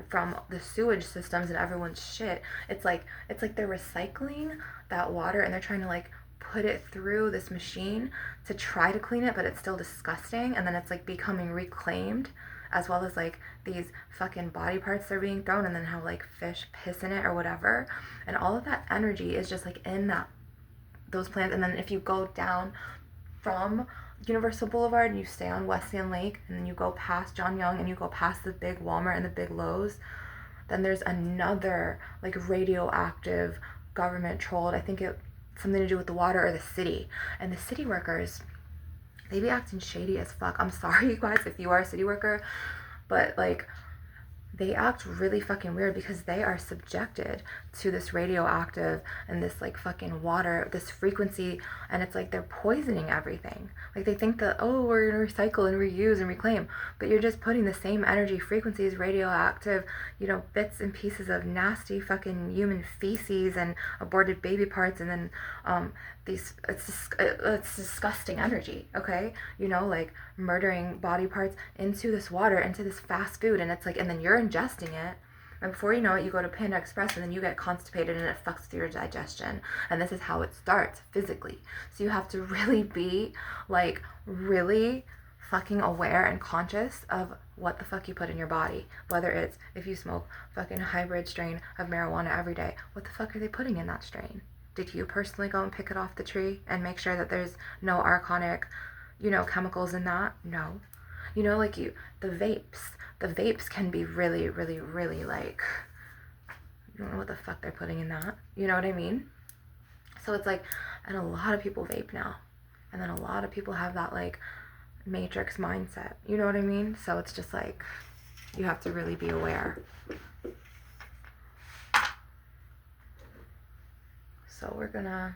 from the sewage systems and everyone's shit, it's like they're recycling that water and they're trying to like put it through this machine to try to clean it, but it's still disgusting, and then it's like becoming reclaimed, as well as like these fucking body parts that are being thrown, and then how like fish piss in it or whatever, and all of that energy is just like in those plants. And then if you go down from Universal Boulevard and you stay on West Sand Lake and then you go past John Young and you go past the big Walmart and the big Lowe's, then there's another like radioactive government trolled, I think it something to do with the water or the city. And the city workers, they be acting shady as fuck. I'm sorry you guys if you are a city worker, but like they act really fucking weird because they are subjected to this radioactive and this like fucking water, this frequency, and it's like they're poisoning everything. Like they think that, oh, we're gonna recycle and reuse and reclaim, but you're just putting the same energy frequencies, radioactive, you know, bits and pieces of nasty fucking human feces and aborted baby parts, and then it's disgusting energy, okay? You know, like murdering body parts into this water, into this fast food, and it's like, and then you're ingesting it, and before you know it, you go to Panda Express and then you get constipated and it fucks with your digestion. And this is how it starts physically. So you have to really be like really fucking aware and conscious of what the fuck you put in your body. Whether it's if you smoke fucking hybrid strain of marijuana every day, what the fuck are they putting in that strain? Did you personally go and pick it off the tree and make sure that there's no archonic, you know, chemicals in that? No. You know, like the vapes can be really, really, really like, you don't know what the fuck they're putting in that. You know what I mean? So it's like, and a lot of people vape now. And then a lot of people have that like matrix mindset. You know what I mean? So it's just like, you have to really be aware. So we're gonna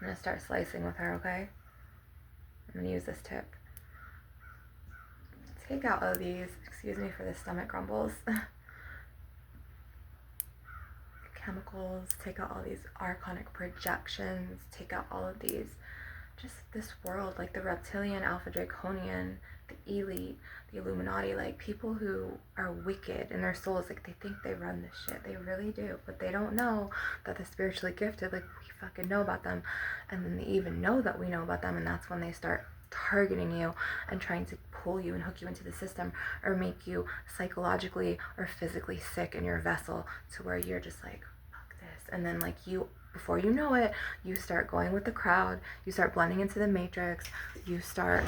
I'm gonna start slicing with her, okay? I'm gonna use this tip. Take out all these, excuse me for the stomach grumbles, chemicals, take out all these archonic projections, take out all of these, just this world, like the reptilian, alpha draconian, the elite, the Illuminati, like people who are wicked in their souls, like they think they run this shit, they really do, but they don't know that the spiritually gifted, like we fucking know about them, and then they even know that we know about them, and that's when they start targeting you and trying to pull you and hook you into the system or make you psychologically or physically sick in your vessel to where you're just like, fuck this, and then like you before you know it, you start going with the crowd, you start blending into the matrix, you start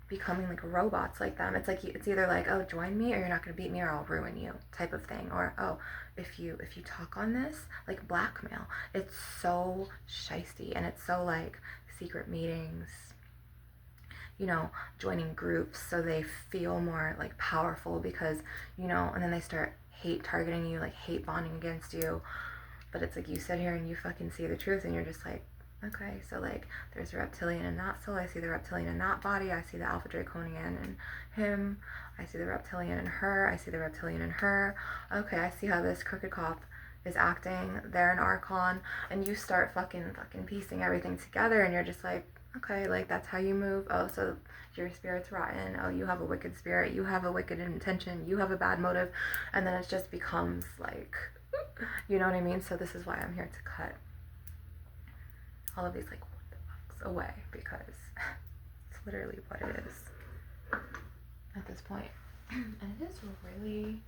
becoming like robots like them. It's like it's either like, oh, join me or you're not going to beat me or I'll ruin you type of thing, or oh, if you talk on this, like blackmail. It's so shisty, and it's so like secret meetings, you know, joining groups so they feel more like powerful because, you know, and then they start hate targeting you, like hate bonding against you. But it's like you sit here and you fucking see the truth and you're just like, okay, so like there's a reptilian in that soul, I see the reptilian in that body, I see the alpha draconian in him, I see the reptilian in her, I see the reptilian in her. Okay, I see how this crooked cop is acting, they're an Archon, and you start fucking piecing everything together, and you're just like, okay, like that's how you move. Oh, so your spirit's rotten. Oh, you have a wicked spirit, you have a wicked intention, you have a bad motive, and then it just becomes like, you know what I mean? So this is why I'm here to cut all of these like what the fucks away, because it's literally what it is at this point. And it is really,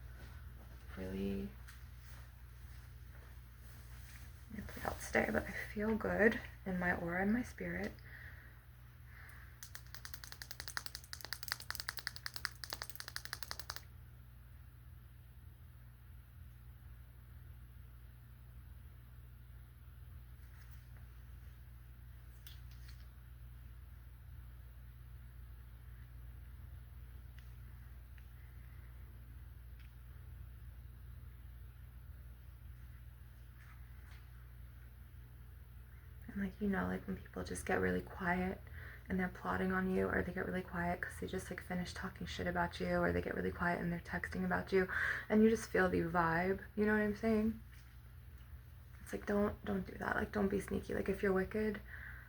really, I'm gonna play out today, but I feel good in my aura and my spirit. Like, you know, like when people just get really quiet and they're plotting on you, or they get really quiet because they just like finished talking shit about you, or they get really quiet and they're texting about you, and you just feel the vibe, you know what I'm saying? It's like, don't do that. Like, don't be sneaky. Like, if you're wicked,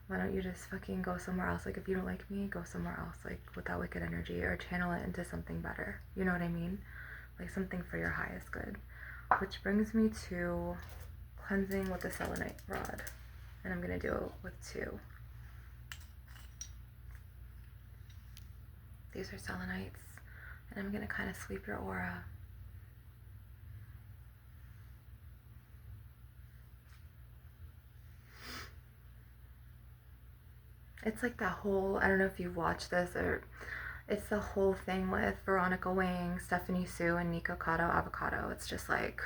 why don't you just fucking go somewhere else? Like, if you don't like me, go somewhere else, like with that wicked energy, or channel it into something better, you know what I mean? Like something for your highest good. Which brings me to cleansing with the selenite rod. And I'm going to do it with 2. These are selenites. And I'm going to kind of sweep your aura. It's like that whole, I don't know if you've watched this, or it's the whole thing with Veronica Wing, Stephanie Sue, and Nico Cotto Avocado. It's just like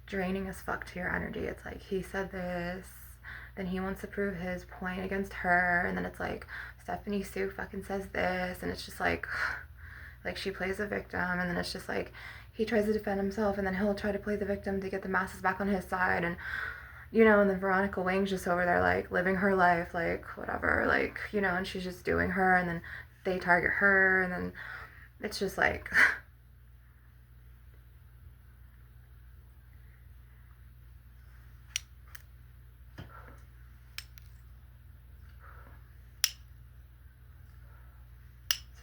draining as fuck to your energy. It's like, he said this, then he wants to prove his point against her, and then it's like Stephanie Sue fucking says this, and it's just like she plays a victim, and then it's just like he tries to defend himself, and then he'll try to play the victim to get the masses back on his side, and you know, and then Veronica Wing's just over there like living her life, like whatever, like, you know, and she's just doing her, and then they target her, and then it's just like so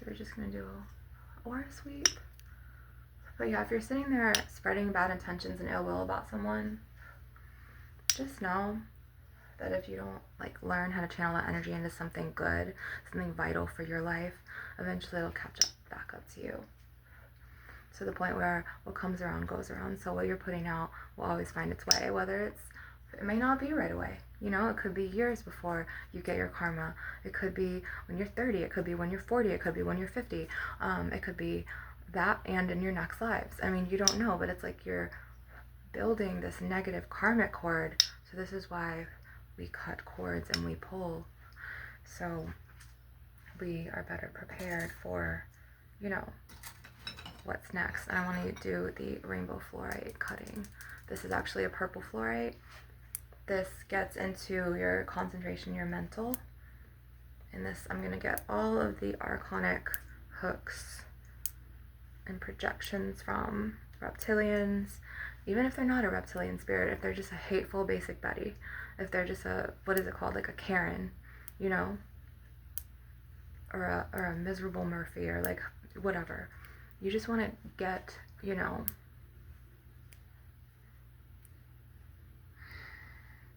we're just gonna do a aura sweep. But yeah, if you're sitting there spreading bad intentions and ill will about someone, just know that if you don't like learn how to channel that energy into something good, something vital for your life, eventually it'll catch up back up to you. To the point where what comes around goes around. So what you're putting out will always find its way, whether it may not be right away. You know, it could be years before you get your karma. It could be when you're 30. It could be when you're 40. It could be when you're 50. It could be that and in your next lives. I mean, you don't know, but it's like you're building this negative karmic cord. So this is why we cut cords and we pull. So we are better prepared for, you know, what's next. And I want to do the rainbow fluorite cutting. This is actually a purple fluorite. This gets into your concentration, your mental. In this, I'm going to get all of the archonic hooks and projections from reptilians, even if they're not a reptilian spirit, if they're just a hateful basic Betty, if they're just a, what is it called, like a Karen, you know, or a miserable Murphy, or like whatever. You just want to get, you know,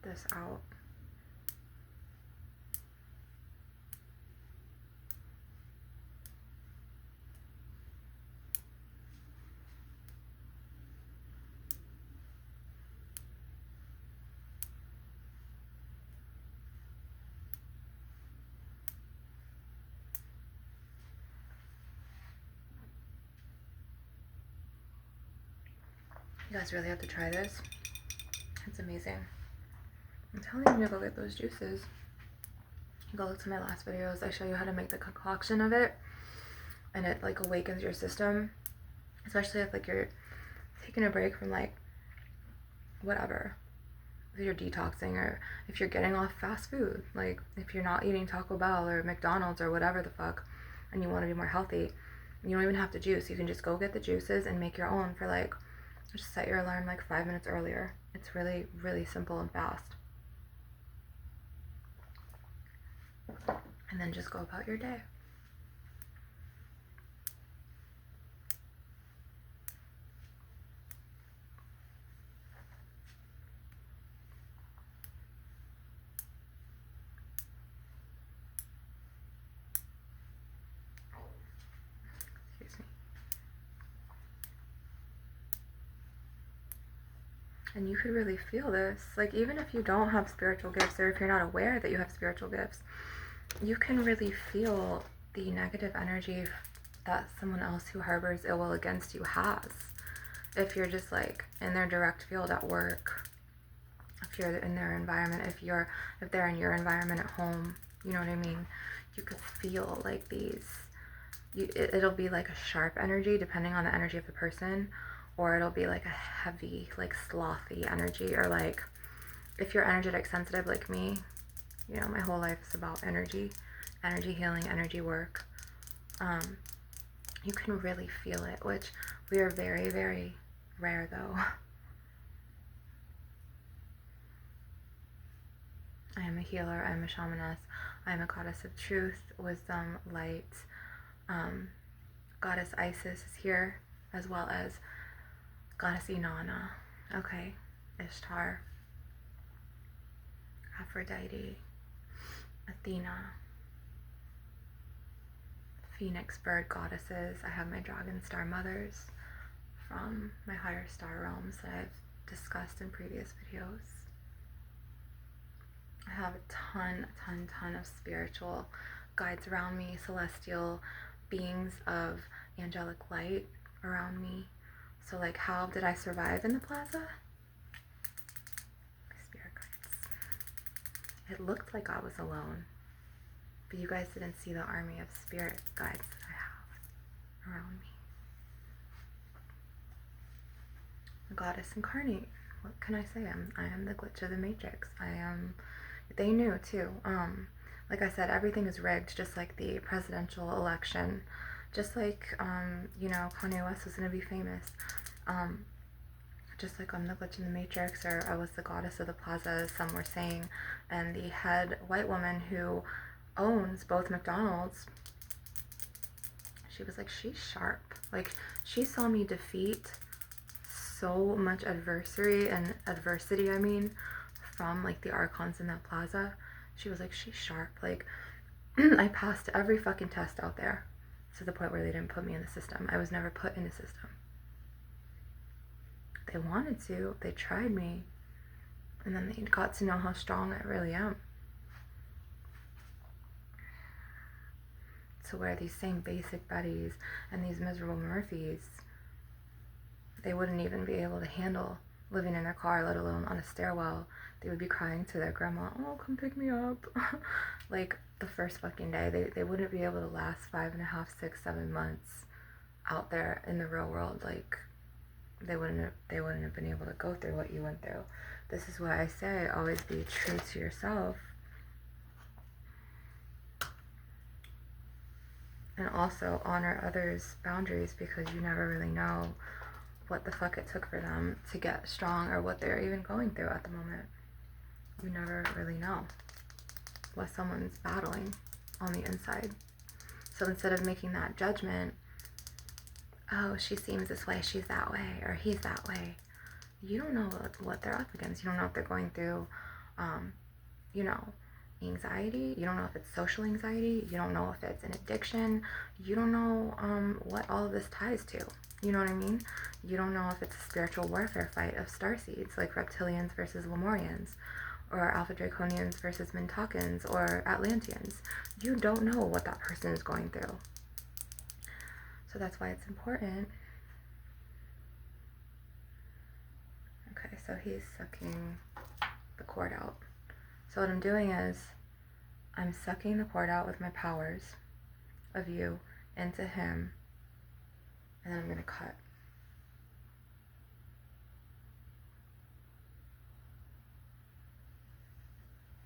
this out. You guys really have to try this. It's amazing. I'm telling you to go get those juices. Go look to my last videos. I show you how to make the concoction of it, and it like awakens your system, especially if like you're taking a break from like whatever, if you're detoxing or if you're getting off fast food, like if you're not eating Taco Bell or McDonald's or whatever the fuck, and you want to be more healthy, you don't even have to juice. You can just go get the juices and make your own for like, just set your alarm like 5 minutes earlier. It's really, really simple and fast. And then just go about your day. Excuse me. And you could really feel this. Like, even if you don't have spiritual gifts, or if you're not aware that you have spiritual gifts, you can really feel the negative energy that someone else who harbors ill will against you has. If you're just like in their direct field at work, if you're in their environment, if they're in your environment at home, you know what I mean? You could feel like these, it'll be like a sharp energy depending on the energy of the person, or it'll be like a heavy, like slothy energy, or like if you're energetic sensitive like me, you know, my whole life is about energy healing, energy work. You can really feel it, which we are very, very rare though. I am a healer, I'm a shamaness, I'm a goddess of truth, wisdom, light. Goddess Isis is here, as well as Goddess Inanna, okay, Ishtar, Aphrodite, Athena, Phoenix bird goddesses. I have my dragon star mothers from my higher star realms that I've discussed in previous videos. I have a ton of spiritual guides around me, celestial beings of angelic light around me. So like, how did I survive in the plaza? My spirit guides. It looked like I was alone, but you guys didn't see the army of spirit guides that I have around me. The goddess incarnate. What can I say? I am the glitch of the matrix. They knew too. Like I said, everything is rigged, just like the presidential election. Just like, you know, Kanye West was going to be famous. Just like I'm the glitch in the matrix, or I was the goddess of the plaza, as some were saying. And the head white woman who owns both McDonald's, she was like, she's sharp. Like, she saw me defeat so much adversity, from like the Archons in that plaza. She was like, she's sharp. Like, I passed every fucking test out there, to the point where they didn't put me in the system. I was never put in the system. They wanted to, they tried me, and then they got to know how strong I really am. To where these same basic Bettys and these miserable Murphys, they wouldn't even be able to handle living in their car, let alone on a stairwell. They would be crying to their grandma, oh, come pick me up. Like, the first fucking day, they wouldn't be able to last 5.5, 6, 7 months out there in the real world. Like, they wouldn't have been able to go through what you went through. This is why I say, always be true to yourself. And also honor others' boundaries, because you never really know what the fuck it took for them to get strong, or what they're even going through at the moment. You never really know what someone's battling on the inside. So instead of making that judgment, oh, she seems this way, she's that way, or he's that way, you don't know what they're up against. You don't know if they're going through, you know, anxiety. You don't know if it's social anxiety. You don't know if it's an addiction. You don't know what all of this ties to. You know what I mean? You don't know if it's a spiritual warfare fight of starseeds, like Reptilians versus Lemurians, or Alpha Draconians versus Mintakans, or Atlanteans. You don't know what that person is going through. So that's why it's important so he's sucking the cord out. So what I'm doing is I'm sucking the cord out with my powers of you into him, and then I'm going to cut.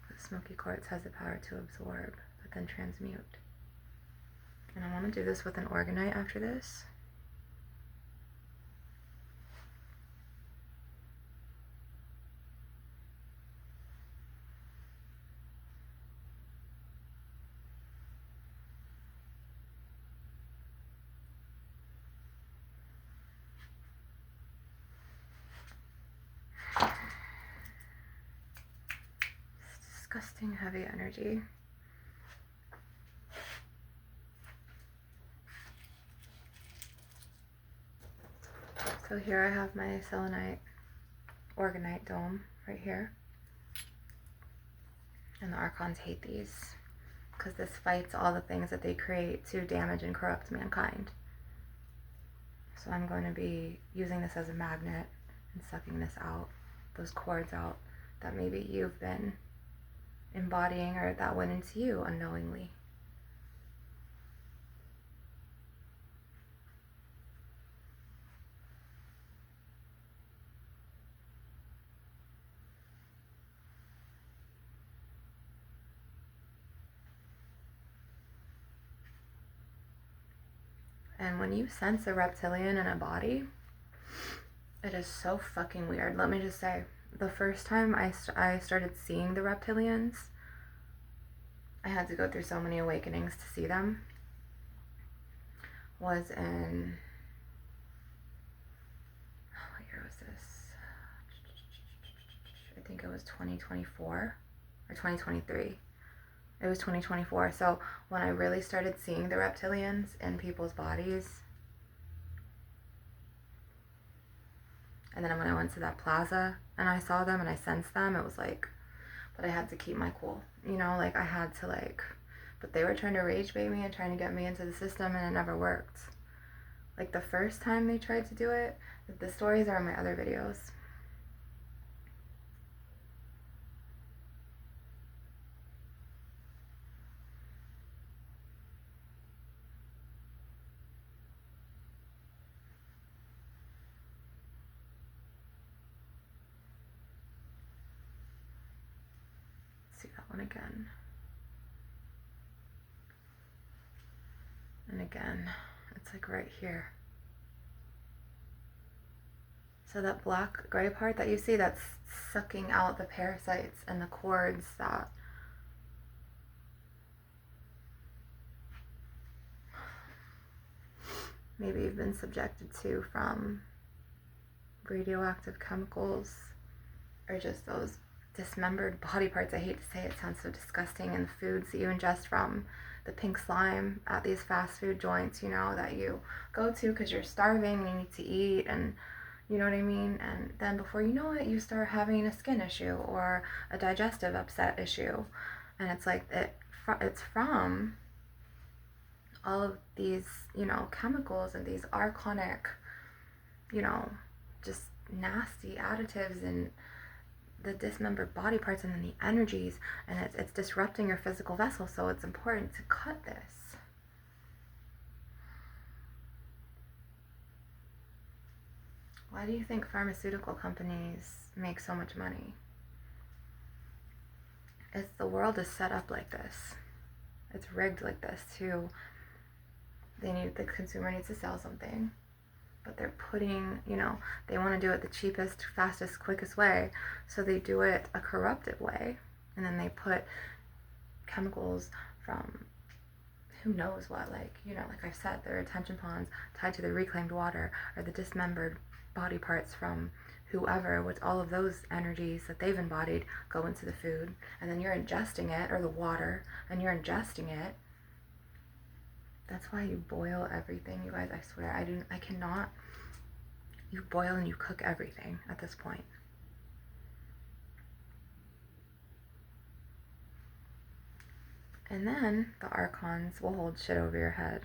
The smoky quartz has the power to absorb, but then transmute. And I want to do this with an orgonite after this. Disgusting heavy energy. So here I have my selenite orgonite dome right here. And the Archons hate these because this fights all the things that they create to damage and corrupt mankind. So I'm going to be using this as a magnet and sucking this out, those cords out that maybe you've been embodying or that went into you unknowingly. And when you sense a reptilian in a body, it is so fucking weird. Let me just say, the first time I started seeing the reptilians, I had to go through so many awakenings to see them, was in, what year was this? I think it was 2024 or 2023. It was 2024. So when I really started seeing the reptilians in people's bodies, and then when I went to that plaza and I saw them and I sensed them, it was like, but I had to keep my cool, you know, like I had to like, but they were trying to rage bait me and trying to get me into the system, and it never worked. Like the first time they tried to do it, the stories are in my other videos. Let's see that one again. And again, it's like right here. So that black gray part that you see, that's sucking out the parasites and the cords that maybe you've been subjected to from radioactive chemicals or just those dismembered body parts. I hate to say it, sounds so disgusting. And the foods that you ingest from the pink slime at these fast food joints, you know, that you go to because you're starving and you need to eat, and you know what I mean? And then before you know it, you start having a skin issue or a digestive upset issue. And it's like it's from all of these, you know, chemicals and these archonic, you know, just nasty additives and the dismembered body parts and then the energies, and it's disrupting your physical vessel. So it's important to cut this. Why do you think pharmaceutical companies make so much money? It's the world is set up like this. It's rigged like this too. The consumer needs to sell something, but they're putting, you know, they want to do it the cheapest, fastest, quickest way, so they do it a corruptive way, and then they put chemicals from who knows what, like, you know, like I've said, their retention ponds tied to the reclaimed water or the dismembered body parts from whoever, with all of those energies that they've embodied go into the food, and then you're ingesting it, or the water, and you're ingesting it. That's why you boil everything, you guys. I swear, I cannot. You boil and you cook everything at this point. And then the Archons will hold shit over your head.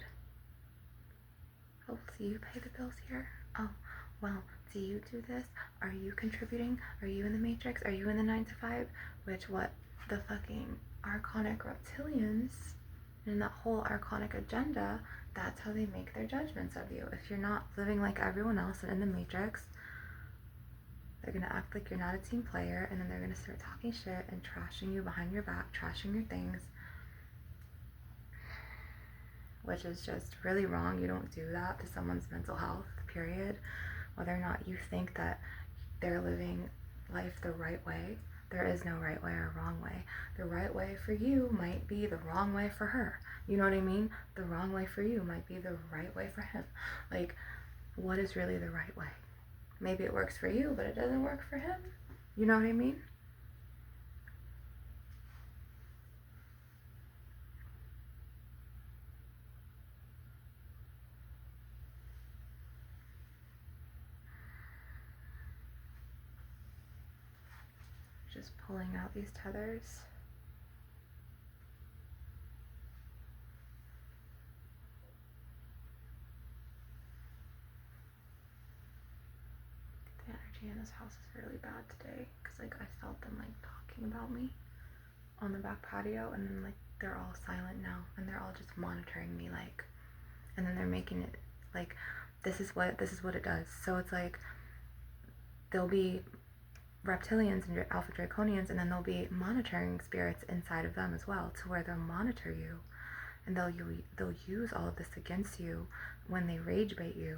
Oh, so you pay the bills here? Oh, well, do you do this? Are you contributing? Are you in the matrix? Are you in the 9 to 5? Which what the fucking archonic reptilians and that whole archonic agenda, that's how they make their judgments of you. If you're not living like everyone else and in the matrix, they're going to act like you're not a team player, and then they're going to start talking shit and trashing you behind your back, trashing your things, which is just really wrong. You don't do that to someone's mental health, period. Whether or not you think that they're living life the right way, there is no right way or wrong way. The right way for you might be the wrong way for her. You know what I mean? The wrong way for you might be the right way for him. Like, what is really the right way? Maybe it works for you, but it doesn't work for him. You know what I mean? Just pulling out these tethers. The energy in this house is really bad today, because like I felt them like talking about me on the back patio, and then like they're all silent now, and they're all just monitoring me, like, and then they're making it like this is what it does. So it's like there'll be reptilians and alpha draconians, and then there'll be monitoring spirits inside of them as well, to where they'll monitor you, and they'll use all of this against you when they rage bait you.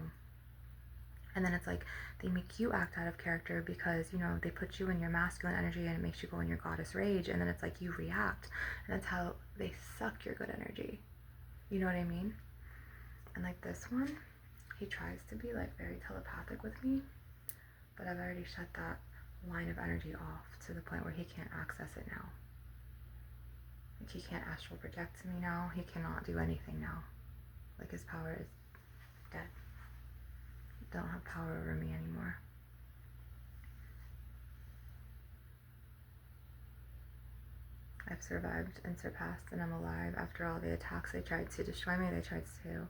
And then it's like they make you act out of character because, you know, they put you in your masculine energy and it makes you go in your goddess rage, and then it's like you react, and that's how they suck your good energy. You know what I mean? And like this one, he tries to be like very telepathic with me, but I've already shut that line of energy off to the point where he can't access it now. Like he can't astral project to me now. He cannot do anything now. Like his power is dead. Don't have power over me anymore. I've survived and surpassed, and I'm alive after all the attacks. They tried to destroy me. They tried to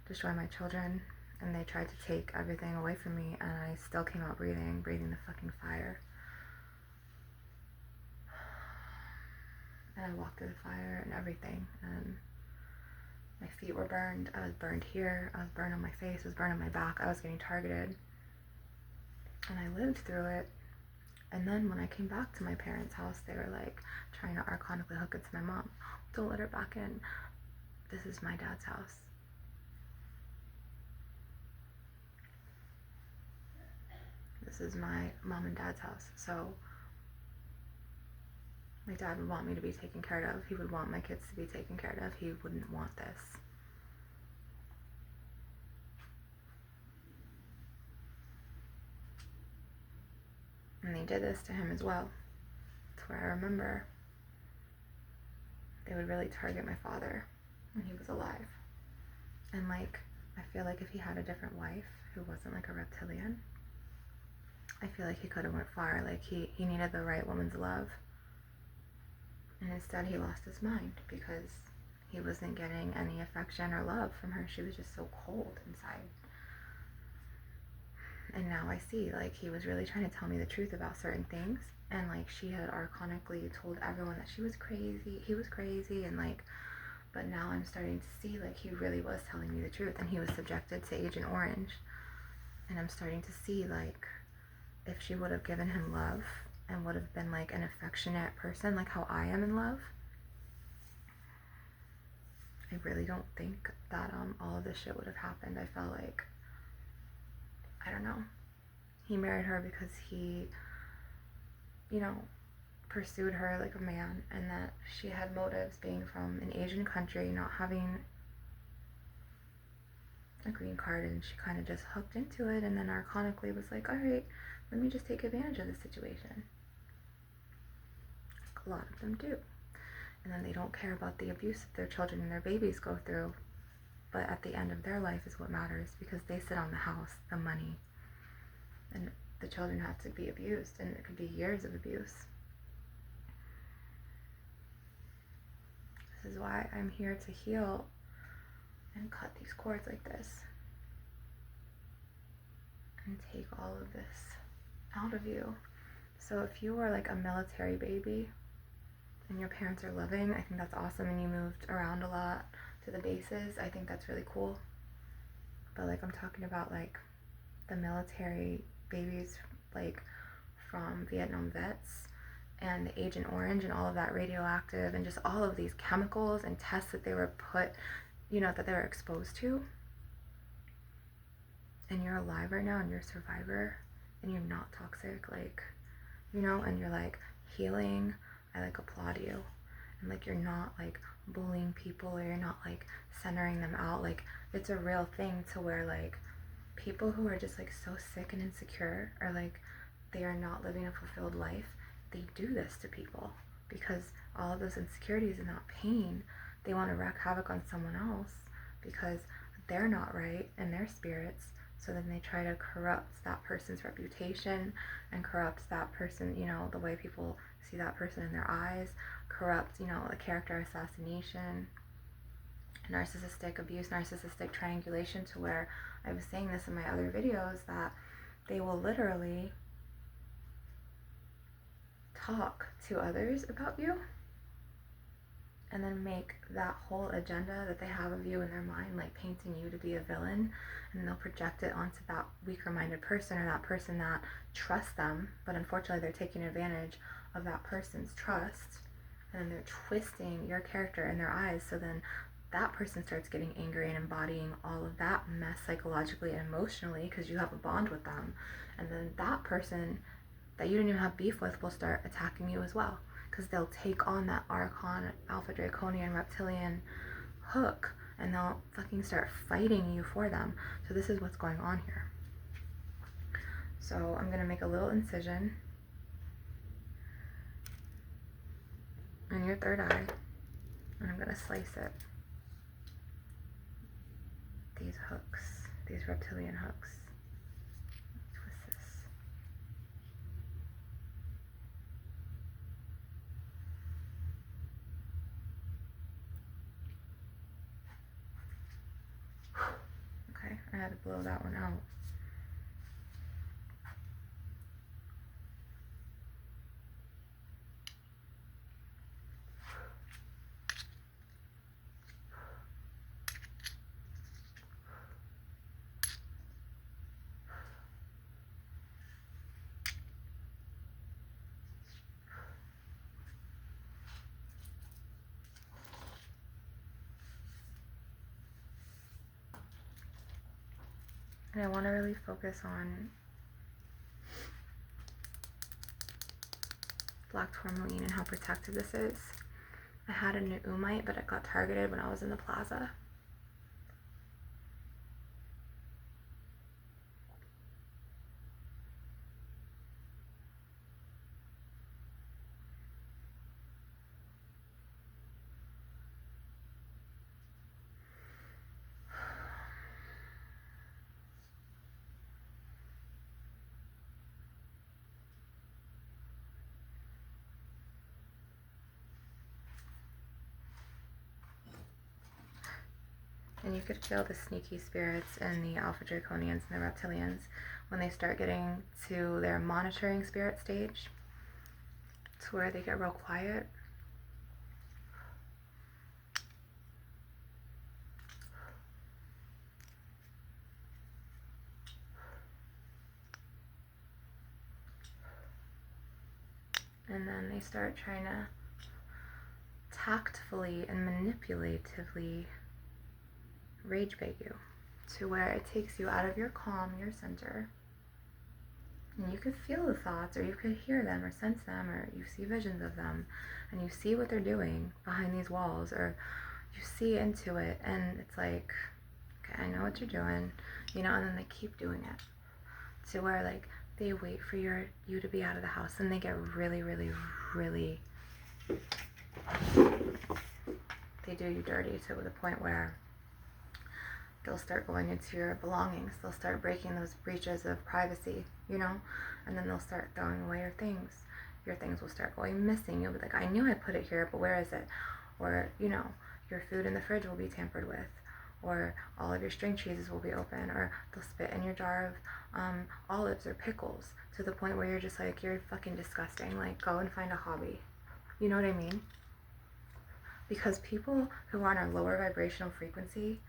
destroy my children, and they tried to take everything away from me, and I still came out breathing the fucking fire. And I walked through the fire and everything, and my feet were burned. I was burned here. I was burned on my face. I was burned on my back. I was getting targeted. And I lived through it. And then when I came back to my parents' house, they were like trying to archonically hook it to my mom. Don't let her back in. This is my dad's house. This is my mom and dad's house. So my dad would want me to be taken care of. He would want my kids to be taken care of. He wouldn't want this. And they did this to him as well. To where I remember they would really target my father when he was alive. And like, I feel like if he had a different wife who wasn't like a reptilian, I feel like he could have went far. Like he needed the right woman's love. And instead he lost his mind because he wasn't getting any affection or love from her. She was just so cold inside. And now I see, like, he was really trying to tell me the truth about certain things, and like she had archonically told everyone that she was crazy, he was crazy, and like, but now I'm starting to see like he really was telling me the truth, and he was subjected to Agent Orange. And I'm starting to see like if she would have given him love and would have been like an affectionate person, like how I am in love, I really don't think that all of this shit would have happened. I felt like, I don't know, he married her because he, you know, pursued her like a man, and that she had motives being from an Asian country, not having a green card, and she kind of just hooked into it, and then archonically was like, all right, let me just take advantage of the situation. Like a lot of them do. And then they don't care about the abuse that their children and their babies go through, but at the end of their life is what matters, because they sit on the house, the money, and the children have to be abused, and it could be years of abuse. This is why I'm here to heal and cut these cords like this. and take all of this out of you. So if you were like a military baby and your parents are living, I think that's awesome, and you moved around a lot to the bases, I think that's really cool. But like I'm talking about like the military babies, like from Vietnam vets, and the Agent Orange and all of that radioactive and just all of these chemicals and tests that they were put, that they were exposed to. And you're alive right now and you're a survivor and you're not toxic, like, and you're like healing. I like applaud you. And like you're not like bullying people, or you're not like centering them out. Like it's a real thing to where like people who are just like so sick and insecure, or like they are not living a fulfilled life, they do this to people because all of those insecurities and that pain, they want to wreak havoc on someone else because they're not right in their spirits. So then they try to corrupt that person's reputation and corrupt that person, the way people see that person in their eyes, corrupt, a character assassination, narcissistic abuse, narcissistic triangulation, to where I was saying this in my other videos, that they will literally talk to others about you and then make that whole agenda that they have of you in their mind, like painting you to be a villain, and they'll project it onto that weaker minded person, or that person that trusts them, but unfortunately they're taking advantage of that person's trust, and then they're twisting your character in their eyes, so then that person starts getting angry and embodying all of that mess psychologically and emotionally because you have a bond with them, and then that person that you didn't even have beef with will start attacking you as well, because they'll take on that Archon, Alpha Draconian, Reptilian hook, and they'll fucking start fighting you for them. So this is what's going on here. So I'm going to make a little incision in your third eye, and I'm going to slice it. These hooks, these reptilian hooks. Twist this. Okay, I had to blow that one out. And I want to really focus on black tourmaline and how protective this is. I had a Neumite, but it got targeted when I was in the plaza. And you could feel the sneaky spirits in the Alpha Draconians and the Reptilians when they start getting to their monitoring spirit stage. It's where they get real quiet. And then they start trying to tactfully and manipulatively rage bait you, to where it takes you out of your calm, your center, and you could feel the thoughts, or you could hear them or sense them, or you see visions of them, and you see what they're doing behind these walls, or you see into it, and it's like, okay, I know what you're doing, and then they keep doing it, to where like they wait for you to be out of the house, and they get really, really, really, they do you dirty to the point where they'll start going into your belongings. They'll start breaking those breaches of privacy, and then they'll start throwing away your things. Your things will start going missing. You'll be like, I knew I put it here, but where is it? Or, your food in the fridge will be tampered with. or all of your string cheeses will be open, or they'll spit in your jar of olives or pickles to the point where you're just like, you're fucking disgusting. Like, go and find a hobby. You know what I mean? Because people who are on a lower vibrational frequency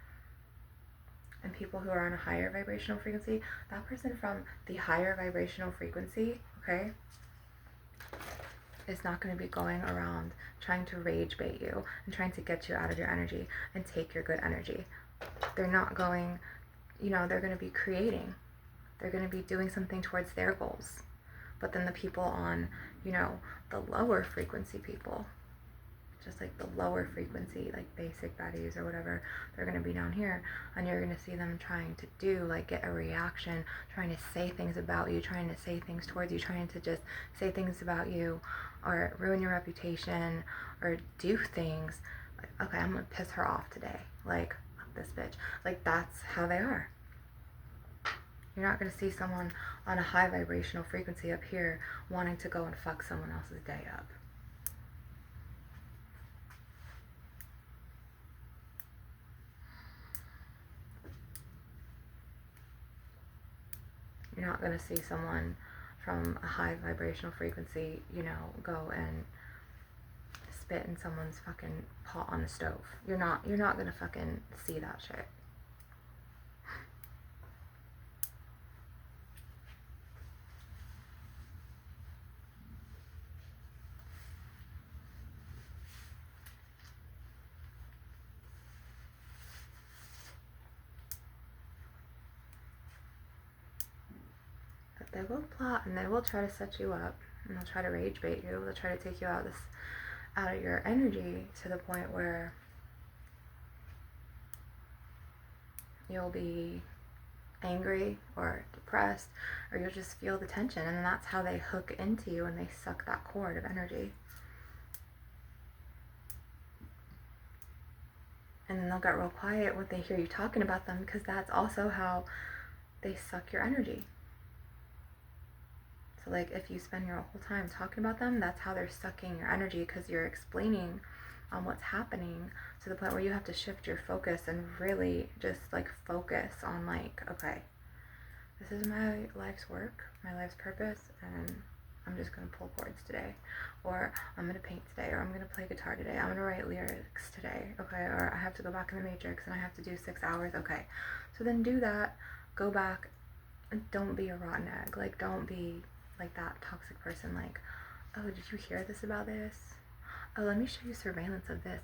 and people who are on a higher vibrational frequency, that person from the higher vibrational frequency, okay, is not going to be going around trying to rage bait you and trying to get you out of your energy and take your good energy. They're not going, they're going to be creating. They're going to be doing something towards their goals. But then the people on, the lower frequency people, just like the lower frequency, like basic baddies or whatever, they're going to be down here, and you're going to see them trying to do, like, get a reaction, trying to say things about you, trying to say things towards you, trying to just say things about you, or ruin your reputation, or do things, like, okay, I'm going to piss her off today, like, fuck this bitch, like, that's how they are. You're not going to see someone on a high vibrational frequency up here wanting to go and fuck someone else's day up. You're not going to see someone from a high vibrational frequency, go and spit in someone's fucking pot on the stove. You're not going to fucking see that shit. But they will plot and they will try to set you up, and they'll try to rage bait you. They'll try to take you out of your energy to the point where you'll be angry or depressed, or you'll just feel the tension, and that's how they hook into you and they suck that cord of energy. And then they'll get real quiet when they hear you talking about them, because that's also how they suck your energy. So, like, if you spend your whole time talking about them, that's how they're sucking your energy, because you're explaining what's happening, to the point where you have to shift your focus and really just, like, focus on, like, okay, this is my life's work, my life's purpose, and I'm just going to pull chords today, or I'm going to paint today, or I'm going to play guitar today, I'm going to write lyrics today, okay, or I have to go back in the matrix and I have to do 6 hours, okay, so then do that, go back, and don't be a rotten egg, like, don't be like that toxic person, like, oh, did you hear this about this? Oh, let me show you surveillance of this.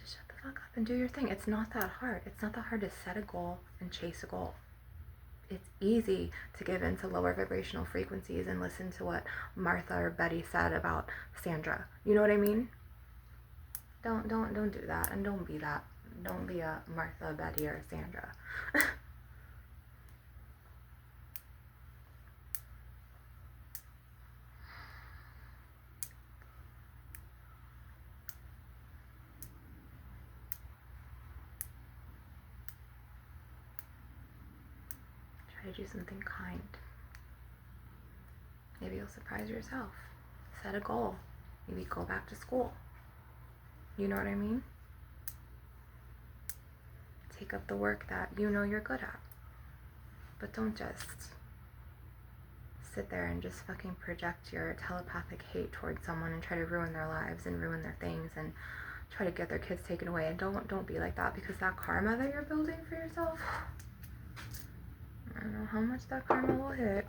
Just shut the fuck up and do your thing. It's not that hard. It's not that hard to set a goal and chase a goal. It's easy to give into lower vibrational frequencies and listen to what Martha or Betty said about Sandra. You know what I mean? Don't do that, and don't be that. Don't be a Martha, Betty, or Sandra. Try to do something kind. Maybe you'll surprise yourself. Set a goal. Maybe go back to school. You know what I mean? Take up the work that you know you're good at. But don't just sit there and just fucking project your telepathic hate towards someone and try to ruin their lives and ruin their things and try to get their kids taken away. And don't be like that, because that karma that you're building for yourself, I don't know how much that karma will hit.